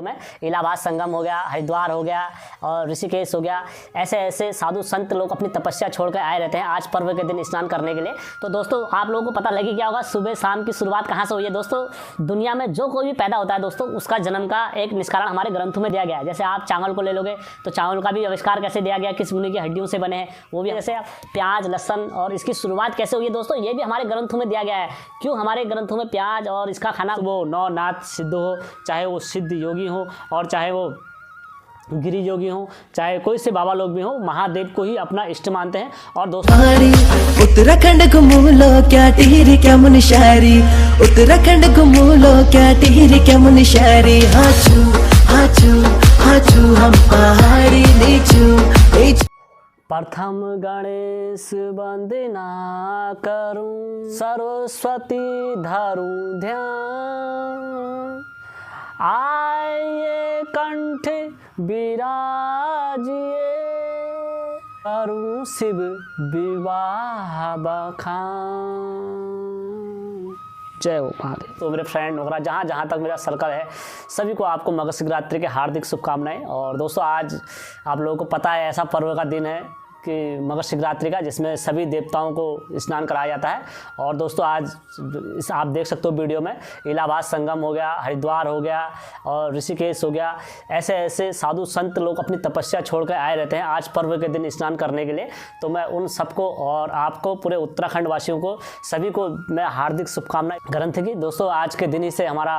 में इलाहाबाद संगम हो गया, हरिद्वार हो गया और ऋषिकेश हो गया, ऐसे ऐसे साधु संत लोग अपनी तपस्या छोड़कर आए रहते हैं आज पर्व के दिन स्नान करने के लिए। तो दोस्तों आप लोगों को पता लगी क्या होगा सुबह शाम की शुरुआत कहाँ से हुई है। दोस्तों दुनिया में जो कोई भी पैदा होता है दोस्तों उसका जन्म का एक निष्कारण हमारे ग्रंथों में दिया गया है। जैसे आप चावल को ले लोगे तो चावल का भी आविष्कार कैसे दिया गया, किस मुनि की हड्डियों से बने हैं वो भी, जैसे प्याज लहसन और इसकी शुरुआत कैसे हुई है दोस्तों ये भी हमारे ग्रंथों में दिया गया है। क्यों हमारे ग्रंथों में प्याज और इसका खाना, वो नौनाथ सिद्ध हो, चाहे वो सिद्ध योगी हो और चाहे वो गिरी योगी हो, चाहे कोई से बाबा लोग भी हो, महादेव को ही अपना इष्ट मानते हैं। और दोस्तों उत्तराखंड घूमूलो क्या टिहरी क्या मुनशारी, उत्तराखंड घूमूलो क्या टिहरी क्या मुनशारी, हाचू हाचू हाचू हम पहाड़ी नीचू। प्रथम गणेश वंदना करूं, सरस्वती धरूं ध्यान, आइए कंठ विराजिए, करूं शिव विवाह बखान। जय हो महादेव। तो मेरे फ्रेंड वगैरह जहाँ तक मेरा सर्कल है सभी को आपको मकर शिवरात्रि के हार्दिक शुभकामनाएं। और दोस्तों आज आप लोगों को पता है ऐसा पर्व का दिन है कि मकर शिवरात्रि का, जिसमें सभी देवताओं को स्नान कराया जाता है। और दोस्तों आज आप देख सकते हो वीडियो में इलाहाबाद संगम हो गया, हरिद्वार हो गया और ऋषिकेश हो गया, ऐसे ऐसे साधु संत लोग अपनी तपस्या छोड़कर आए रहते हैं आज पर्व के दिन स्नान करने के लिए। तो मैं उन सबको और आपको पूरे उत्तराखंड वासियों को सभी को मैं हार्दिक शुभकामनाएं ग्रंथ की। दोस्तों आज के दिन ही से हमारा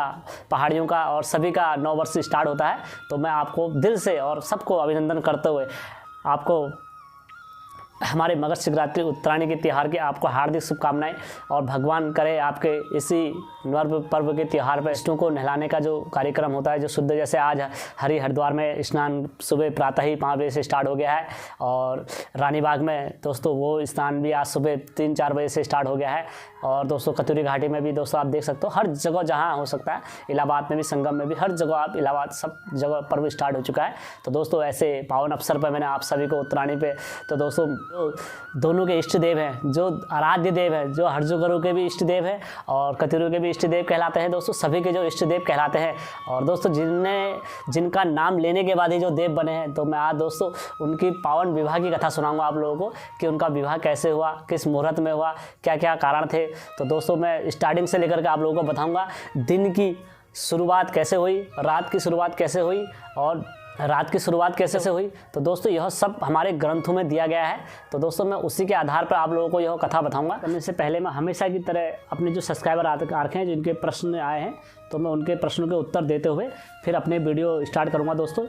पहाड़ियों का और सभी का नव वर्ष स्टार्ट होता है। तो मैं आपको दिल से और सबको अभिनंदन करते हुए आपको हमारे मकर शिवरात्रि उत्तरायणी के त्यौहार की आपको हार्दिक शुभकामनाएं। और भगवान करे आपके इसी पर्व के त्यौहार पर विष्णु को नहलाने का जो कार्यक्रम होता है, जो शुद्ध, जैसे आज हरिद्वार में स्नान सुबह प्रातः ही 5 बजे से स्टार्ट हो गया है और रानीबाग में दोस्तों वो स्नान भी आज सुबह 3-4 बजे से स्टार्ट हो गया है। और दोस्तों कतूरी घाटी में भी दोस्तों आप देख सकते हो, हर जगह जहाँ हो सकता है, इलाहाबाद में भी, संगम में भी, हर जगह आप इलाहाबाद सब जगह पर्व स्टार्ट हो चुका है। तो दोस्तों ऐसे पावन अवसर पर मैंने आप सभी को उत्तरायणी पे, तो दोस्तों दोनों के इष्ट देव हैं, जो आराध्य देव है, जो हरजू के भी इष्ट देव है और कतूरू के भी इष्ट देव कहलाते हैं दोस्तों, सभी के जो इष्ट देव कहलाते हैं। और दोस्तों जिनका नाम लेने के बाद ही जो देव बने हैं, तो मैं आज दोस्तों उनकी पावन विवाह की कथा सुनाऊंगा आप लोगों को कि उनका विवाह कैसे हुआ, किस मुहूर्त में हुआ, क्या क्या कारण थे। तो दोस्तों मैं स्टार्टिंग से लेकर के आप लोगों को बताऊंगा दिन की शुरुआत कैसे हुई, रात की शुरुआत कैसे हुई और रात की शुरुआत कैसे से हुई। तो दोस्तों यह सब हमारे ग्रंथों में दिया गया है। तो दोस्तों मैं उसी के आधार पर आप लोगों को यह कथा बताऊंगा। करने से पहले मैं हमेशा की तरह अपने जो सब्सक्राइबर आरखे हैं, जिनके प्रश्न आए हैं, तो मैं उनके प्रश्नों के उत्तर देते हुए फिर अपने वीडियो स्टार्ट करूंगा। दोस्तों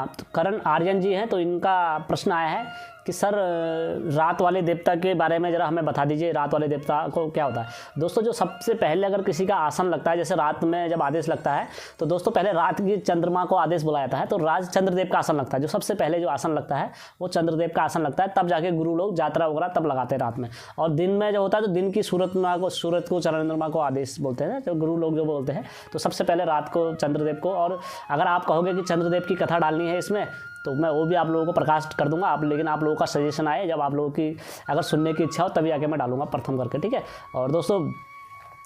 तो करण आर्यन जी हैं, तो इनका प्रश्न आया है कि सर रात वाले देवता के बारे में ज़रा हमें बता दीजिए, रात वाले देवता को क्या होता है। दोस्तों जो सबसे पहले अगर किसी का आसन लगता है, जैसे रात में जब आदेश लगता है, तो दोस्तों पहले रात की चंद्रमा को आदेश बुलाया जाता है, तो राज चंद्रदेव का आसन लगता है। जो सबसे पहले जो आसन लगता है वो चंद्रदेव का आसन लगता है, तब जाके गुरु लोग यात्रा वगैरह तब लगाते हैं रात में। और दिन में जो होता है तो दिन की सूरत को चंद्रमा को आदेश बोलते हैं, जो गुरु लोग जो बोलते हैं। तो सबसे पहले रात को चंद्रदेव को, और अगर आप कहोगे कि चंद्रदेव की कथा डालनी है इसमें, तो मैं वो भी आप लोगों को प्रकाश कर दूंगा। लेकिन आप लोगों का सजेशन आए, जब आप लोगों की अगर सुनने की इच्छा हो तभी आके मैं डालूंगा प्रथम करके, ठीक है। और दोस्तों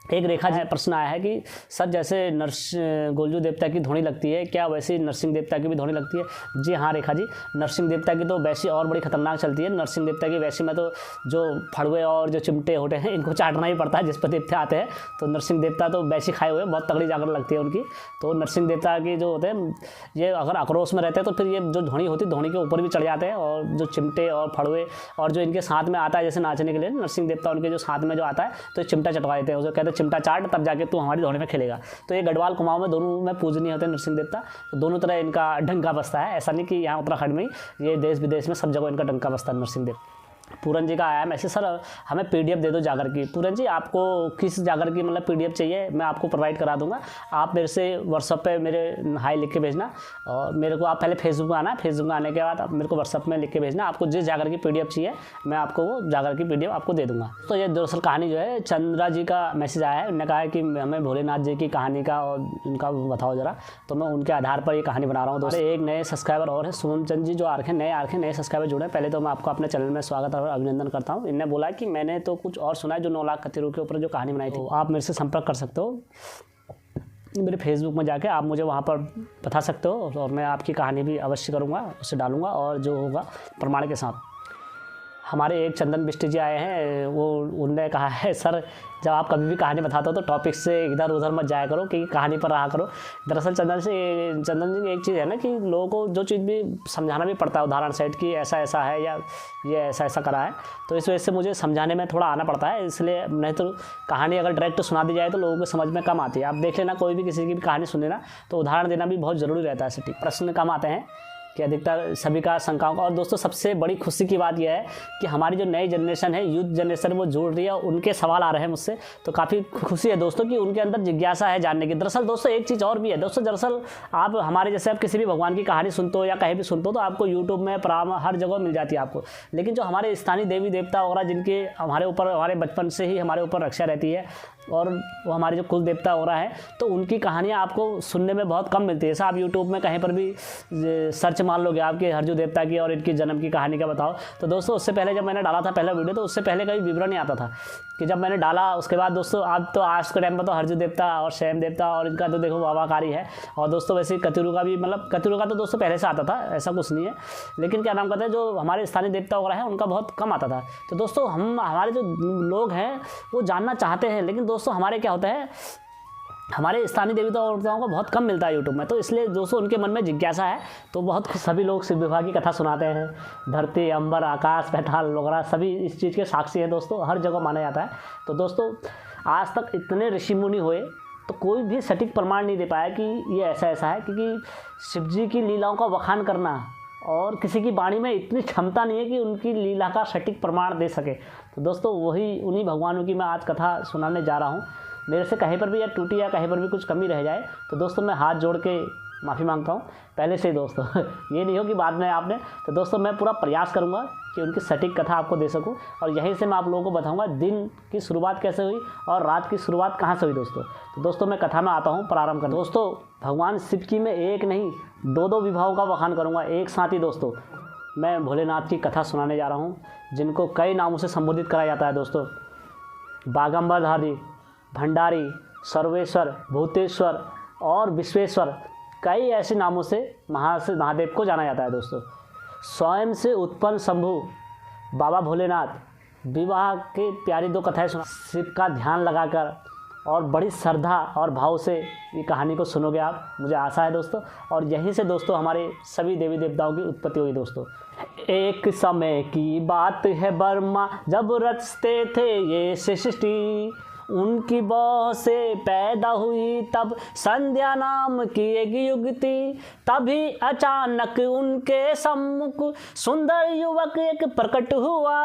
एक रेखा जी प्रश्न आया है कि सर जैसे गोलजू देवता की धोनी लगती है, क्या वैसी नरसिंह देवता की भी धोनी लगती है। जी हाँ रेखा जी, नरसिंह देवता की तो वैसी और बड़ी खतरनाक चलती है। नरसिंह देवता की वैसी में तो जो फड़ुए और जो चिमटे होते हैं इनको चाटना ही पड़ता है जिस पर देवता आते हैं। तो नरसिंह देवता तो वैसी खाए हुए बहुत तगड़ी जाकर लगती है उनकी। तो नरसिंह देवता की जो होते हैं, ये अगर आक्रोश में रहते हैं तो फिर ये जो धोनी होती है धोनी के ऊपर भी चढ़ जाते हैं। और जो चिमटे और फड़ुए और जो इनके साथ में आता है जैसे नाचने के लिए नरसिंह देवता, उनके जो साथ में जो आता है तो चिमटा चटवा देते हैं, उसे कहते हैं चिमटा चाट, तब जाके तू हमारी धोनी में खेलेगा। तो ये गढ़वाल कुमाऊं में दोनों में पूजनीय होते हैं नरसिंह देवता। तो दोनों तरह इनका डंका बसता है, ऐसा नहीं कि यहाँ उत्तराखंड में ही, ये देश विदेश में सब जगह इनका डंका बसता है नरसिंह देव। पूरन जी का आया मैसेज, सर हमें पीडीएफ दे दो जागर की। पूरन जी आपको किस जागर की मतलब पीडीएफ चाहिए, मैं आपको प्रोवाइड करा दूंगा। आप मेरे से व्हाट्सअप पे मेरे हाई लिख के भेजना, और मेरे को आप पहले फेसबुक में आना, फेसबुक में आने के बाद आप मेरे को व्हाट्सअप में लिख के भेजना। आपको जिस जागर की पीडीएफ चाहिए मैं आपको वो जागर की पीडीएफ आपको दे दूंगा। तो ये दरअसल कहानी जो है चंद्रा जी का मैसेज आया है, उन्होंने कहा है कि हमें भोलेनाथ जी की कहानी का और उनका बताओ ज़रा। तो मैं उनके आधार पर ये कहानी बना रहा हूँ। दोस्तों एक नए सब्सक्राइबर और है सोनम चंद जी, जो नए सब्सक्राइबर जुड़े। पहले तो मैं आपको अपने चैनल में स्वागत और अभिनंदन करता हूँ। इन्होंने बोला कि मैंने तो कुछ और सुना है, जो 9 लाख कतीरों के ऊपर जो कहानी बनाई थी, आप मेरे से संपर्क कर सकते हो। मेरे फेसबुक में जाके आप मुझे वहाँ पर बता सकते हो और मैं आपकी कहानी भी अवश्य करूँगा, उसे डालूँगा और जो होगा प्रमाण के साथ। हमारे एक चंदन बिष्ट जी आए हैं, वो उनने कहा है सर जब आप कभी भी कहानी बताते हो तो टॉपिक से इधर उधर मत जाया करो कि कहानी पर रहा करो। दरअसल चंदन जी की एक चीज़ है ना कि लोगों को जो चीज़ भी समझाना भी पड़ता है उदाहरण सेट कि ऐसा ऐसा है या ये ऐसा ऐसा करा है, तो इस वजह से मुझे समझाने में थोड़ा आना पड़ता है। इसलिए नहीं तो कहानी अगर डायरेक्ट सुना दी जाए तो लोगों को समझ में कम आती है। आप देख लेना कोई भी किसी की भी कहानी सुने ना तो उदाहरण देना भी बहुत ज़रूरी रहता है। सटीक प्रश्न कम आते हैं कि अधिकतर सभी का शंकाओं का। और दोस्तों सबसे बड़ी खुशी की बात यह है कि हमारी जो नई जनरेशन है, यूथ जनरेशन, वो जुड़ रही है, उनके सवाल आ रहे हैं मुझसे, तो काफ़ी खुशी है दोस्तों कि उनके अंदर जिज्ञासा है जानने की। दरअसल दोस्तों एक चीज़ और भी है दोस्तों, दरअसल आप हमारे जैसे आप किसी भी भगवान की कहानी सुनते हो या कहीं भी सुनते हो तो आपको यूट्यूब में हर जगह मिल जाती है आपको। लेकिन जो हमारे स्थानीय देवी देवता वगैरह जिनके हमारे ऊपर हमारे बचपन से ही हमारे ऊपर रक्षा रहती है और वो हमारे जो कुल देवता वगैरह है, तो उनकी कहानियाँ आपको सुनने में बहुत कम मिलती है। जैसा आप यूट्यूब में कहीं पर भी सर्च मान लोगे आपके हरजू देवता की और इनकी जन्म की कहानी का बताओ, तो दोस्तों उससे पहले जब मैंने डाला था पहला वीडियो तो उससे पहले कभी विवरण नहीं आता था कि जब मैंने डाला उसके बाद दोस्तों आप तो आज के टाइम पर तो हरजू देवता और शैम देवता और इनका तो देखो बाबाकारी है। और दोस्तों वैसे कतिरू का भी, मतलब कतिरू का तो दोस्तों पहले से आता था, ऐसा कुछ नहीं है, लेकिन क्या नाम कहते हैं जो हमारे स्थानीय देवता वगैरह हैं उनका बहुत कम आता था। तो दोस्तों हमारे जो लोग हैं वो जानना चाहते हैं, लेकिन दोस्तों हमारे क्या होता है, हमारे स्थानीय देवी देवताओं को बहुत कम मिलता है यूट्यूब में, तो इसलिए दोस्तों उनके मन में जिज्ञासा है। तो बहुत सभी लोग शिव विवाह की कथा सुनाते हैं, धरती अंबर आकाश पैताल वगैरह सभी इस चीज़ के साक्षी हैं दोस्तों, हर जगह माना जाता है। तो दोस्तों आज तक इतने ऋषि मुनि हुए तो कोई भी सटीक प्रमाण नहीं दे पाया कि ये ऐसा ऐसा है, क्योंकि शिव जी की लीलाओं का बखान करना और किसी की वाणी में इतनी क्षमता नहीं है कि उनकी लीला का सटीक प्रमाण दे सके। तो दोस्तों वही उन्हीं भगवानों की मैं आज कथा सुनाने जा रहा हूँ। मेरे से कहीं पर भी या टूटी या कहीं पर भी कुछ कमी रह जाए तो दोस्तों मैं हाथ जोड़ के माफ़ी मांगता हूँ पहले से ही दोस्तों ये नहीं हो कि बाद में आपने, तो दोस्तों मैं पूरा प्रयास करूँगा कि उनकी सटीक कथा आपको दे सकूँ और यहीं से मैं आप लोगों को बताऊँगा दिन की शुरुआत कैसे हुई और रात की शुरुआत कहाँ से हुई दोस्तों। तो दोस्तों मैं कथा में आता हूँ, प्रारंभ कर। दोस्तों भगवान शिव की मैं एक नहीं दो विवाहों का बखान करूँगा एक साथ ही। दोस्तों मैं भोलेनाथ की कथा सुनाने जा रहा हूँ जिनको कई नामों से संबोधित करा जाता है दोस्तों, बागंबरधारी, भंडारी, सर्वेश्वर, भूतेश्वर और विश्वेश्वर, कई ऐसे नामों से महादेव को जाना जाता है दोस्तों। स्वयं से उत्पन्न शंभु बाबा भोलेनाथ विवाह की प्यारी दो कथाएं सुना। शिव का ध्यान लगाकर और बड़ी श्रद्धा और भाव से ये कहानी को सुनोगे आप, मुझे आशा है दोस्तों। और यहीं से दोस्तों हमारे सभी देवी देवताओं की उत्पत्ति हुई दोस्तों। एक समय की बात है बर्मा जब रचते थे ये सृष्टि, उनकी बौह से पैदा हुई तब संध्या नाम की एक युवती। तभी अचानक उनके सम्मुख सुंदर युवक एक प्रकट हुआ,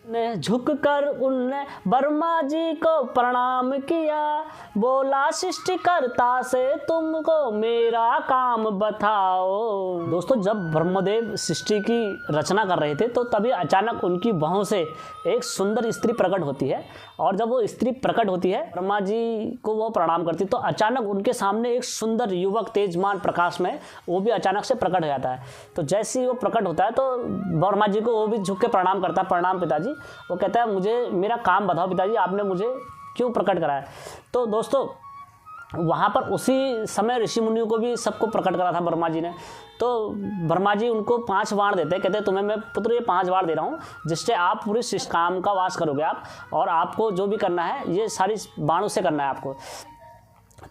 ने झुककर उनने ब्रह्मा जी को प्रणाम किया, बोला सृष्टिकर्ता से तुमको मेरा काम बताओ। दोस्तों जब ब्रह्मदेव सृष्टि की रचना कर रहे थे तो तभी अचानक उनकी बाहों से एक सुंदर स्त्री प्रकट होती है और जब वो स्त्री प्रकट होती है ब्रह्मा जी को वो प्रणाम करती तो अचानक उनके सामने एक सुंदर युवक तेजमान प्रकाश में वो भी अचानक से प्रकट हो जाता है। तो जैसे ही वो प्रकट होता है तो ब्रह्मा जी को वो भी झुक के प्रणाम करता है, प्रणाम पिताजी। वो कहता है मुझे मेरा काम बताओ पिताजी, आपने मुझे क्यों प्रकट कराया। तो दोस्तों वहाँ पर उसी समय ऋषि मुनियों को भी सबको प्रकट करा था ब्रह्मा जी ने। तो ब्रह्मा जी उनको 5 वाण देते हैं, कहते हैं तुम्हें मैं पुत्र ये 5 वाण दे रहा हूँ जिससे आप पूरी काम का वास करोगे आप, और आपको जो भी करना है ये सारी बाणों से करना है आपको।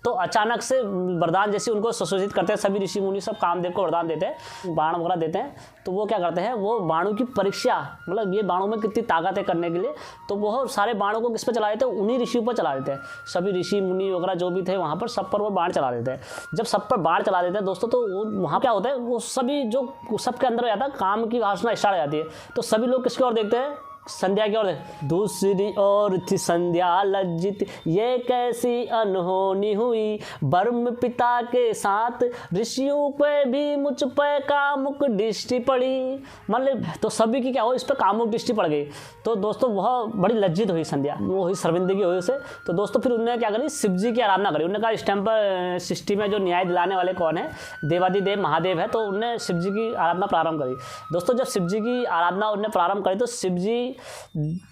तो अचानक से वरदान जैसे उनको सुशोषित करते हैं सभी ऋषि मुनि, सब कामदेव को वरदान देते हैं, बाण वगैरह देते हैं। तो वो क्या करते हैं, वो बाणों की परीक्षा, मतलब ये बाणों में कितनी ताकत है करने के लिए, तो वो सारे बाणों को किस पर चला देते हैं, उन्हीं ऋषियों पर चला देते हैं। सभी ऋषि मुनि वगैरह जो भी थे वहाँ पर सब पर वो बाण चला देते हैं। जब सब पर बाण चला देते हैं दोस्तों तो वहाँ क्या होता है, वो सभी जो सबके अंदर हो जाता है काम की वासना स्टार्ट हो जाती है। तो सभी लोग किसकी ओर देखते हैं, संध्या की ओर। दूसरी ओर थी संध्या लज्जित, ये कैसी अनहोनी हुई, ब्रह्म पिता के साथ ऋषियों पे भी मुझ पे कामुक दृष्टि पड़ी। मतलब तो सभी की क्या हो, इस पे कामुक दृष्टि पड़ गई। तो दोस्तों वह बड़ी लज्जित हुई संध्या, वो हुई शर्मिंदगी हुई उसे। तो दोस्तों फिर उन्होंने क्या करी, शिव जी की आराधना करी। उन्होंने कहा इस टाइम पर सृष्टि में जो न्याय दिलाने वाले कौन है, देवादिदेव महादेव है। तो उन्होंने शिव जी की आराधना प्रारंभ करी। दोस्तों जब शिव जी की आराधना उन्होंने प्रारंभ करी तो शिव जी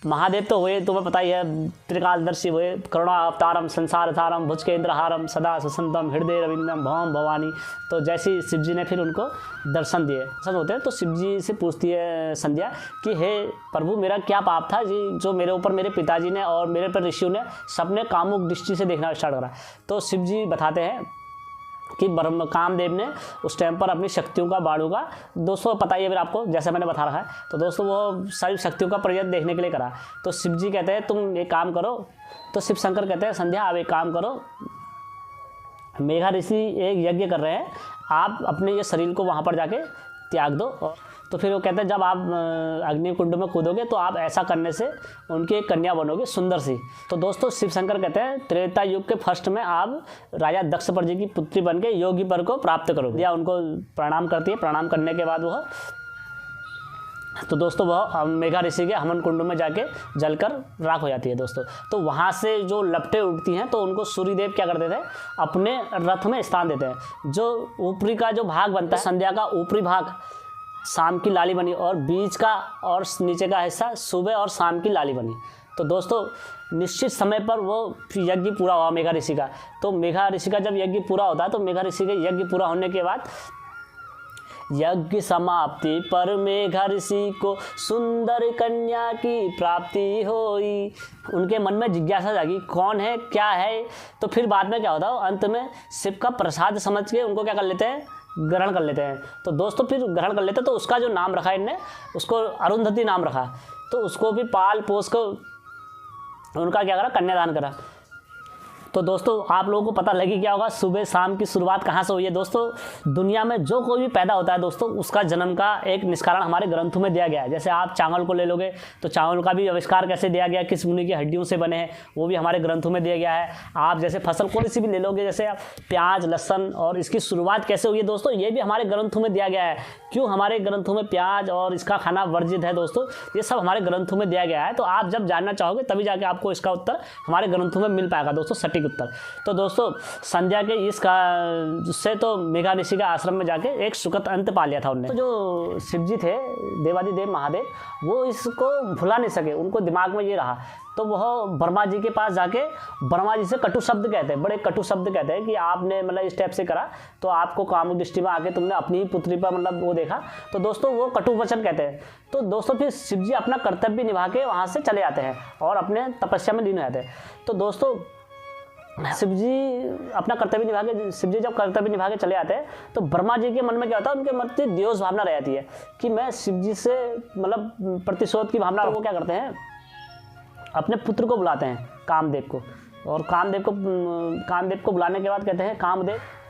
महादेव तो हुए, तुम्हें पता ही है, त्रिकालदर्शी हुए, करुणावतारम संसारधारम भुजकेंद्रहारम सदा सुसंतम हृदय रविंद्रम भवम भवानी। तो जैसे शिव जी ने फिर उनको दर्शन दिए, दर्शन होते हैं, तो शिव जी से पूछती है संध्या कि हे प्रभु, मेरा क्या पाप था जी जो मेरे ऊपर मेरे पिताजी ने और मेरे पर ऋषियों ने सबने कामुक दृष्टि से देखना स्टार्ट करा। तो शिव जी बताते हैं कि ब्रह्म कामदेव ने उस टाइम पर अपनी शक्तियों का बाणों का, दोस्तों पता ही है फिर आपको, जैसे मैंने बता रखा है, तो दोस्तों वो सारी शक्तियों का प्रयोग देखने के लिए करा। तो शिव जी कहते हैं तुम एक काम करो, तो शिव शंकर कहते हैं संध्या आप एक काम करो, मेघा ऋषि एक यज्ञ कर रहे हैं, आप अपने ये शरीर को वहाँ पर जाके त्याग दो। और तो फिर वो कहते हैं जब आप अग्निकुंड में कूदोगे तो आप ऐसा करने से उनकी एक कन्या बनोगे सुंदर सी। तो दोस्तों शिव शंकर कहते हैं त्रेता युग के फर्स्ट में आप राजा दक्ष पर जी की पुत्री बन के योगी पर को प्राप्त करोगे। या उनको प्रणाम करती है, प्रणाम करने के बाद वह, तो दोस्तों वह मेघा ऋषि के हवन कुंड में जाके जलकर राख हो जाती है दोस्तों। तो वहाँ से जो लपटें उठती हैं तो उनको सूर्यदेव क्या करते थे, अपने रथ में स्थान देते हैं। जो ऊपरी का जो भाग बनता है, संध्या का ऊपरी भाग शाम की लाली बनी, और बीच का और नीचे का हिस्सा सुबह और शाम की लाली बनी। तो दोस्तों निश्चित समय पर वो यज्ञ पूरा हुआ मेघा ऋषि का। तो मेघा ऋषि का जब यज्ञ पूरा होता है तो मेघा ऋषि के यज्ञ पूरा होने के बाद यज्ञ समाप्ति पर मेघा ऋषि को सुंदर कन्या की प्राप्ति हुई। उनके मन में जिज्ञासा जागी कौन है क्या है। तो फिर बाद में क्या होता है, अंत में शिव का प्रसाद समझ के उनको क्या कर लेते हैं, ग्रहण कर लेते हैं। तो दोस्तों फिर ग्रहण कर लेते हैं, तो उसका जो नाम रखा इनने, उसको अरुंधति नाम रखा। तो उसको भी पाल पोस को उनका क्या करा, कन्यादान करा। तो दोस्तों आप लोगों को पता लगी क्या होगा, सुबह शाम की शुरुआत कहाँ से हुई है। दोस्तों दुनिया में जो कोई भी पैदा होता है दोस्तों, उसका जन्म का एक निष्कारण हमारे ग्रंथों में दिया गया है। जैसे आप चावल को ले लोगे तो चावल का भी आविष्कार कैसे दिया गया, किस मुनि की हड्डियों से बने हैं, वो भी हमारे ग्रंथों में दिया गया है। आप जैसे फसल कोई सी भी ले लोगे, जैसे प्याज लहसन, और इसकी शुरुआत कैसे हुई है दोस्तों, ये भी हमारे ग्रंथों में दिया गया है। क्यों हमारे ग्रंथों में प्याज और इसका खाना वर्जित है दोस्तों, ये सब हमारे ग्रंथों में दिया गया है। तो आप जब जानना चाहोगे तभी जाके आपको इसका उत्तर हमारे ग्रंथों में मिल पाएगा दोस्तों, सटीक उत्तर। तो दोस्तों संध्या के इसका से तो मेघा ऋषि का आश्रम में जाके एक सुखद अंत पा लिया था उनने। तो जो शिव जी थे, देवादिदेव महादेव, वो इसको भुला नहीं सके, उनको दिमाग में ये रहा। तो वह ब्रह्मा जी के पास जाके ब्रह्मा जी से कटु शब्द कहते हैं, बड़े कटु शब्द कहते हैं कि आपने मतलब इस टाइप से करा तो आपको कामुक दृष्टि में आके तुमने अपनी ही पुत्री पर मतलब वो देखा। तो दोस्तों वो कटु वचन कहते हैं। तो दोस्तों फिर शिव जी अपना कर्तव्य निभा के वहाँ से चले जाते हैं और अपने तपस्या में लीन हो जाते हैं। तो दोस्तों शिव जी अपना कर्तव्य निभा के, शिव जी जब कर्तव्य निभा के चले आते हैं तो ब्रह्मा जी के मन में क्या होता है, उनके मन में द्वेष भावना रह जाती है कि मैं शिव जी से मतलब प्रतिशोध की भावना। वो क्या करते हैं, अपने पुत्र को बुलाते हैं कामदेव को, और कामदेव को बुलाने के बाद कहते हैं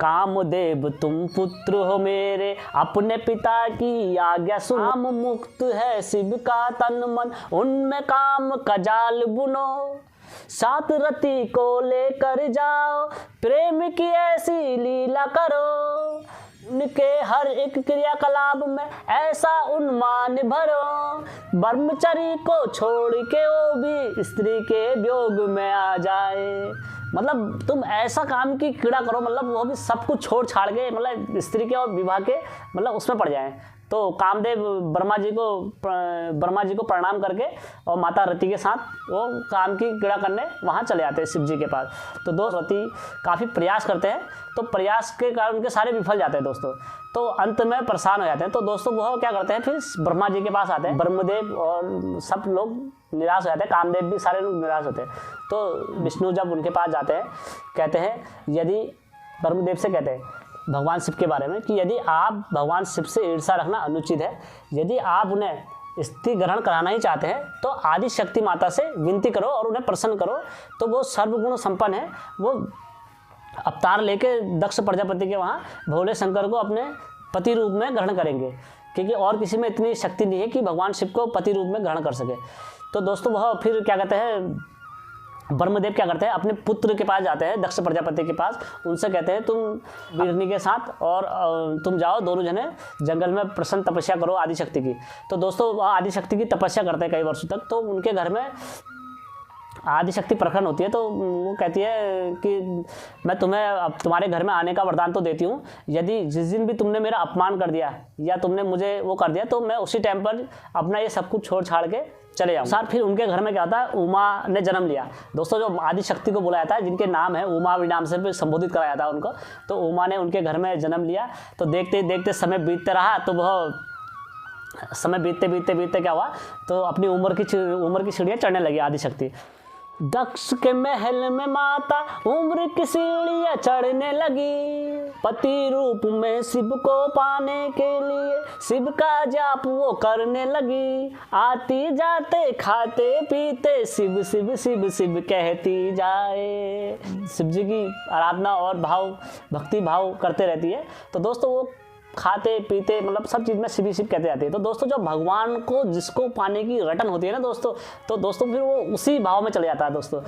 कामदेव तुम पुत्र हो मेरे, अपने पिता की आज्ञा सुनो। काम मुक्त है शिव का तन मन, उनमें काम का जाल बुनो। सात रति को लेकर जाओ, प्रेम की ऐसी लीला करो। उनके हर एक क्रियाकलाप में ऐसा उन्मान भरो। ब्रह्मचर्य को छोड़ के वो भी स्त्री के वियोग में आ जाए। मतलब तुम ऐसा काम की क्रीड़ा करो, मतलब वो भी सब कुछ छोड़ छाड़ के मतलब स्त्री के और विवाह के मतलब उसमें पड़ जाएं। तो कामदेव ब्रह्मा जी को प्रणाम करके और माता रति के साथ वो काम की क्रीड़ा करने वहाँ चले जाते हैं शिव जी के पास। तो दोस्त रति काफ़ी प्रयास करते हैं, तो प्रयास के कारण उनके सारे विफल जाते हैं दोस्तों। तो अंत में परेशान हो जाते हैं। तो दोस्तों वो क्या करते हैं, फिर ब्रह्मा जी के पास आते हैं। ब्रह्मदेव और सब लोग निराश हो जाते हैं, कामदेव भी सारे लोग निराश होते हैं। तो विष्णु जब उनके पास जाते हैं, कहते हैं यदि ब्रह्मदेव से कहते हैं भगवान शिव के बारे में कि यदि आप भगवान शिव से ईर्ष्या रखना अनुचित है, यदि आप उन्हें स्त्री ग्रहण कराना ही चाहते हैं तो आदि शक्ति माता से विनती करो और उन्हें प्रसन्न करो। तो वो सर्वगुण संपन्न है, वो अवतार लेके दक्ष प्रजापति के वहाँ भोले शंकर को अपने पति रूप में ग्रहण करेंगे, क्योंकि और किसी में इतनी शक्ति नहीं है कि भगवान शिव को पति रूप में ग्रहण कर सके। तो दोस्तों वह फिर क्या कहते हैं, ब्रह्मदेव क्या करते हैं, अपने पुत्र के पास जाते हैं दक्ष प्रजापति के पास। उनसे कहते हैं तुम वीरनी के साथ और तुम जाओ, दोनों जने जंगल में प्रसन्न तपस्या करो आदिशक्ति की। तो दोस्तों आदिशक्ति की तपस्या करते हैं कई वर्षों तक। तो उनके घर में आदिशक्ति प्रकरण होती है, तो वो कहती है कि मैं तुम्हें अब तुम्हारे घर में आने का वरदान तो देती हूँ, यदि जिस दिन भी तुमने मेरा अपमान कर दिया या तुमने मुझे वो कर दिया तो मैं उसी टाइम पर अपना ये सब कुछ छोड़ छाड़ के चले जाऊँ। सर फिर उनके घर में क्या होता है, उमा ने जन्म लिया। दोस्तों जो आदिशक्ति को बुलाया जाता है, जिनके नाम है उमा नाम से भी संबोधित कराया था उनको, तो उमा ने उनके घर में जन्म लिया। तो देखते देखते समय बीतते रहा, तो वह समय बीतते बीतते बीतते क्या हुआ, तो अपनी उम्र की सीढ़ियाँ चढ़ने लगी आदिशक्ति। दक्ष के महल में माता उम्र की सीढ़ियाँ चढ़ने लगी, पति रूप में शिव को पाने के लिए शिव का जाप वो करने लगी, आती जाते खाते पीते शिव शिव शिव शिव कहती जाए। शिव जी की आराधना और भक्ति भाव करते रहती है। तो दोस्तों वो खाते पीते मतलब सब चीज़ में शिव शिव कहते जाते हैं। तो दोस्तों जब भगवान को जिसको पाने की रटन होती है ना दोस्तों, तो दोस्तों फिर वो उसी भाव में चले जाता है दोस्तों।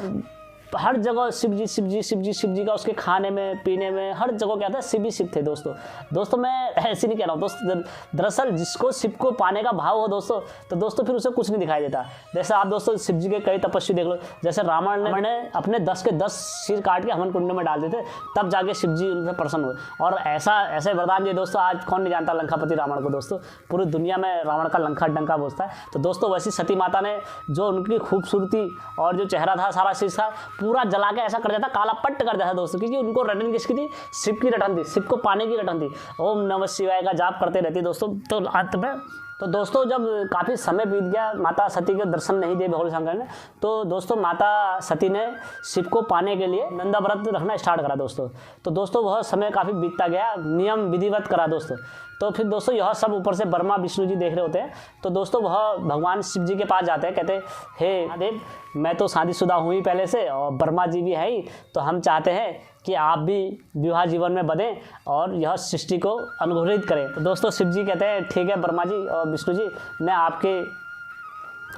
हर जगह शिव जी शिव जी शिव जी शिव जी का उसके खाने में पीने में हर जगह क्या था, शिव ही शिव थे दोस्तों मैं ऐसे नहीं कह रहा हूँ दोस्तों, दरअसल जिसको शिव को पाने का भाव हो दोस्तों, तो दोस्तों फिर उसे कुछ नहीं दिखाई देता। जैसे आप दोस्तों शिव जी के कई तपस्वी देख लो, जैसे रावण ने अपने 10 के 10 सिर काट के हवन कुंड में डाल देते, तब जाके शिव जी उनसे प्रसन्न हुए। और ऐसे वरदान दिए दोस्तों, आज कौन नहीं जानता लंकापति रावण को दोस्तों, पूरी दुनिया में रावण का लंका डंका बजता है। तो दोस्तों वैसी सती माता ने जो उनकी खूबसूरती और जो चेहरा था सारा शीश था पूरा जला के ऐसा कर देता, काला पट्ट कर देता दोस्तों, क्योंकि उनको रटन किसकी थी, शिव की रटन थी, शिव को पाने की रटन थी। ओम नमः शिवाय का जाप करते रहती दोस्तों। तो अंत में तो दोस्तों जब काफ़ी समय बीत गया, माता सती के दर्शन नहीं दिए भोले शंकर ने, तो दोस्तों माता सती ने शिव को पाने के लिए नंदा व्रत रखना स्टार्ट करा दोस्तों। तो दोस्तों वह समय काफ़ी बीतता गया, नियम विधिवत करा दोस्तों। तो फिर दोस्तों यह सब ऊपर से ब्रह्मा विष्णु जी देख रहे होते हैं। तो दोस्तों वह भगवान शिव जी के पास जाते हैं, कहते हैं हे महादेव, मैं तो शादीशुदा हूँ ही पहले से और ब्रह्मा जी भी है ही, तो हम चाहते हैं कि आप भी विवाह जीवन में बधें और यह सृष्टि को अनुग्रहित करें। तो दोस्तों शिव जी कहते हैं ठीक है ब्रह्मा जी और विष्णु जी,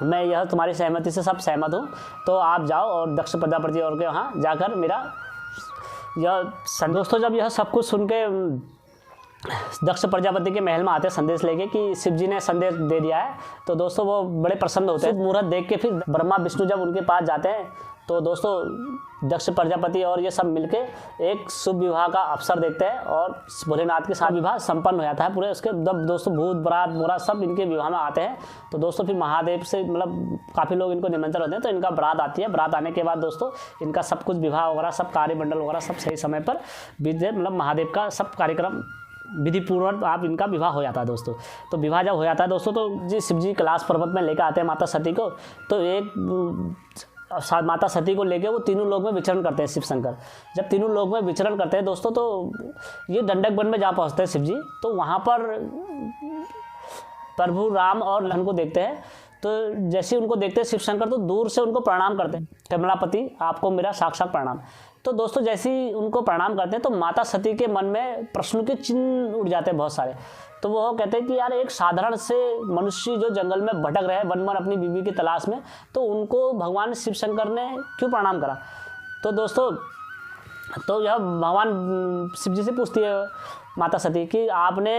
मैं यह तुम्हारी सहमति से सब सहमत हूँ, तो आप जाओ और दक्ष प्रजापति और के वहाँ जाकर मेरा यह दोस्तों जब यह सब कुछ सुन के दक्ष प्रजापति के महल में आते हैं संदेश लेके कि शिव जी ने संदेश दे दिया है, तो दोस्तों वो बड़े प्रसन्न होते हैं। मुहूर्त देख के फिर ब्रह्मा विष्णु जब उनके पास जाते हैं, तो दोस्तों दक्ष प्रजापति और ये सब मिलके एक शुभ विवाह का अवसर देखते हैं और भोलेनाथ के साथ विवाह संपन्न हो जाता है पूरे। उसके जब दोस्तों भूत बरात मोरा सब इनके विवाह में आते हैं, तो दोस्तों फिर महादेव से मतलब काफ़ी लोग इनको निमंत्रण होते हैं, तो इनका बरात आती है। बरात आने के बाद दोस्तों इनका सब कुछ विवाह वगैरह सब कार्यमंडल वगैरह सब सही समय पर बीत जाए, मतलब महादेव का सब कार्यक्रम विधिपूर्वक आप इनका विवाह हो जाता है दोस्तों। तो विवाह जब हो जाता है दोस्तों, तो जी शिव जी कैलाश पर्वत में लेकर आते हैं माता सती को, तो एक माता सती को लेके वो तीनों लोग में विचरण करते हैं शिव शंकर। जब तीनों लोग में विचरण करते हैं दोस्तों, तो ये दंडक वन में जा पहुँचते हैं शिव जी। तो वहाँ पर प्रभु राम और लखन को देखते हैं। तो जैसे उनको देखते हैं शिव शंकर, तो दूर से उनको प्रणाम करते हैं, कमलापति आपको मेरा साक्षात प्रणाम। तो दोस्तों जैसे ही उनको प्रणाम करते हैं, तो माता सती के मन में प्रश्न के चिन्ह उठ जाते हैं बहुत सारे। तो वो कहते हैं कि यार एक साधारण से मनुष्य जो जंगल में भटक रहे वन वन अपनी बीवी की तलाश में, तो उनको भगवान शिव शंकर ने क्यों प्रणाम करा। तो दोस्तों तो यह भगवान शिव जी से पूछती है माता सती कि आपने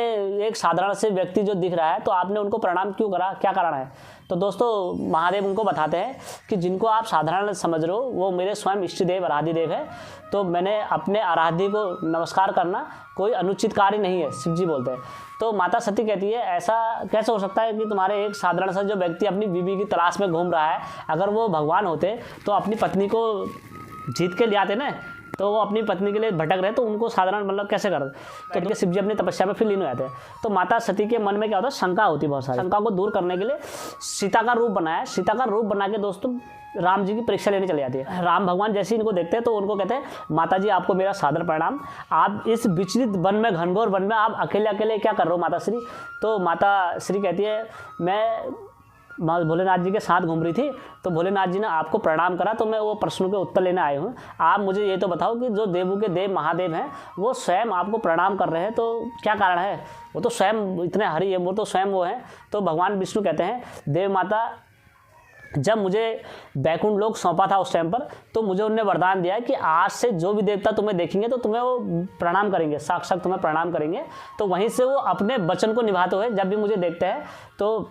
एक साधारण से व्यक्ति जो दिख रहा है, तो आपने उनको प्रणाम क्यों करा, क्या कारण है। तो दोस्तों महादेव उनको बताते हैं कि जिनको आप साधारण समझ रहे हो वो मेरे स्वयं इष्ट देव आराध्य देव है, तो मैंने अपने आराध्य को नमस्कार करना कोई अनुचित कार्य नहीं है, शिव जी बोलते हैं। तो माता सती कहती है ऐसा कैसे हो सकता है कि तुम्हारे एक साधारण सा जो व्यक्ति अपनी बीवी की तलाश में घूम रहा है, अगर वो भगवान होते तो अपनी पत्नी को जीत के ले आते ना, तो वो अपनी पत्नी के लिए भटक रहे, तो उनको साधारण मतलब कैसे कर। तो उनके शिव जी अपनी तपस्या में फिर लीन हो जाते हैं। तो माता सती के मन में क्या होता है, शंका होती है बहुत सारी। शंका को दूर करने के लिए सीता का रूप बनाया। सीता का रूप बना के दोस्तों राम जी की परीक्षा लेने चली जाती है। राम भगवान जैसे ही इनको देखते हैं, तो उनको कहते हैं माता जी आपको मेरा सादर प्रणाम, आप इस विचलित वन में घनघोर वन में आप अकेले अकेले क्या कर रहे हो माता श्री। तो माता श्री कहती है मैं भोलेनाथ जी के साथ घूम रही थी, तो भोलेनाथ जी ने आपको प्रणाम करा, तो मैं वो प्रश्नों के उत्तर लेने आई हूँ। आप मुझे ये तो बताओ कि जो देवों के देव महादेव हैं वो स्वयं आपको प्रणाम कर रहे हैं, तो क्या कारण है। वो तो स्वयं इतने हरि है, वो तो स्वयं वो हैं। तो भगवान विष्णु कहते हैं देव माता जब मुझे बैकुंठ लोक सौंपा था उस टाइम पर, तो मुझे उनने वरदान दिया कि आज से जो भी देवता तुम्हें देखेंगे तो तुम्हें वो प्रणाम करेंगे, साक्षात तुम्हें प्रणाम करेंगे। तो वहीं से वो अपने वचन को निभाते हुए जब भी मुझे देखते हैं, तो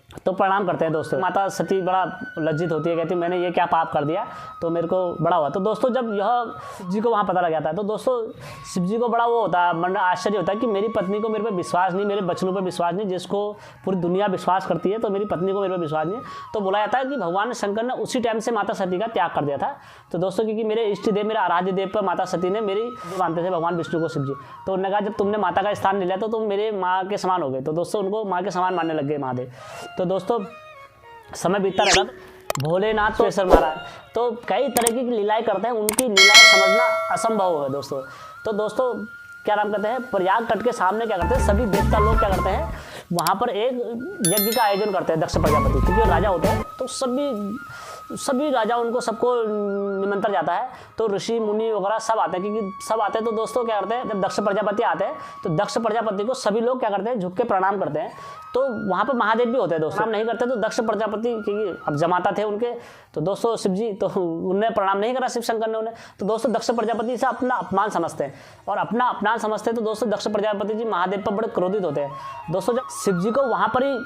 तो प्रणाम करते हैं दोस्तों। माता सती बड़ा लज्जित होती है, कहती है मैंने ये क्या पाप कर दिया, तो मेरे को बड़ा हुआ। तो दोस्तों जब यह शिव जी को वहाँ पता लग जाता है, तो दोस्तों शिव जी को बड़ा वो होता है, मन आश्चर्य होता है कि मेरी पत्नी को मेरे पे विश्वास नहीं, मेरे बचनों पे विश्वास नहीं, जिसको पूरी दुनिया विश्वास करती है, तो मेरी पत्नी को मेरे पे विश्वास नहीं है। तो बोला जाता है कि भगवान शंकर ने उसी टाइम से माता सती का त्याग कर दिया था। तो दोस्तों क्योंकि मेरे इष्ट देव, मेरे आराध्य देव पर माता सती ने मेरी मानते थे भगवान विष्णु को शिव जी, तो उन्होंने कहा जब तुमने माता का स्थान ले लिया तो तुम मेरे माँ के समान हो गए। तो दोस्तों उनको माँ के समान मानने लग गए महादेव। तो दोस्तों समय बीतता रहता, भोलेनाथ तो ऐसा महाराज तो कई तरह की लीलाएं करते हैं, उनकी लीलाएं समझना असंभव है दोस्तों। तो दोस्तों क्या नाम कहते हैं, प्रयाग तट के सामने क्या करते हैं, सभी देवता लोग क्या करते हैं, वहाँ पर एक यज्ञ का आयोजन करते हैं दक्ष प्रजापति, क्योंकि राजा होते हैं तो सभी राजा उनको सबको निमंत्रण जाता है। तो ऋषि मुनि वगैरह सब आते हैं, क्योंकि सब आते हैं। तो दोस्तों क्या करते हैं, जब दक्ष प्रजापति आते हैं तो दक्ष प्रजापति को सभी लोग क्या करते हैं, झुक के प्रणाम करते हैं। तो वहाँ पर महादेव भी होते हैं दोस्तों, प्रणाम नहीं करते। तो दक्ष प्रजापति क्योंकि अब जमाता थे उनके, तो दोस्तों शिव जी, तो उन्हें प्रणाम नहीं करा शिव शंकर ने उन्हें। तो दोस्तों दक्ष प्रजापति से अपना अपमान समझते हैं, और अपना अपमान समझते हैं। तो दोस्तों दक्ष प्रजापति जी महादेव पर बड़े क्रोधित होते हैं। दोस्तों जब शिव जी को वहाँ पर ही,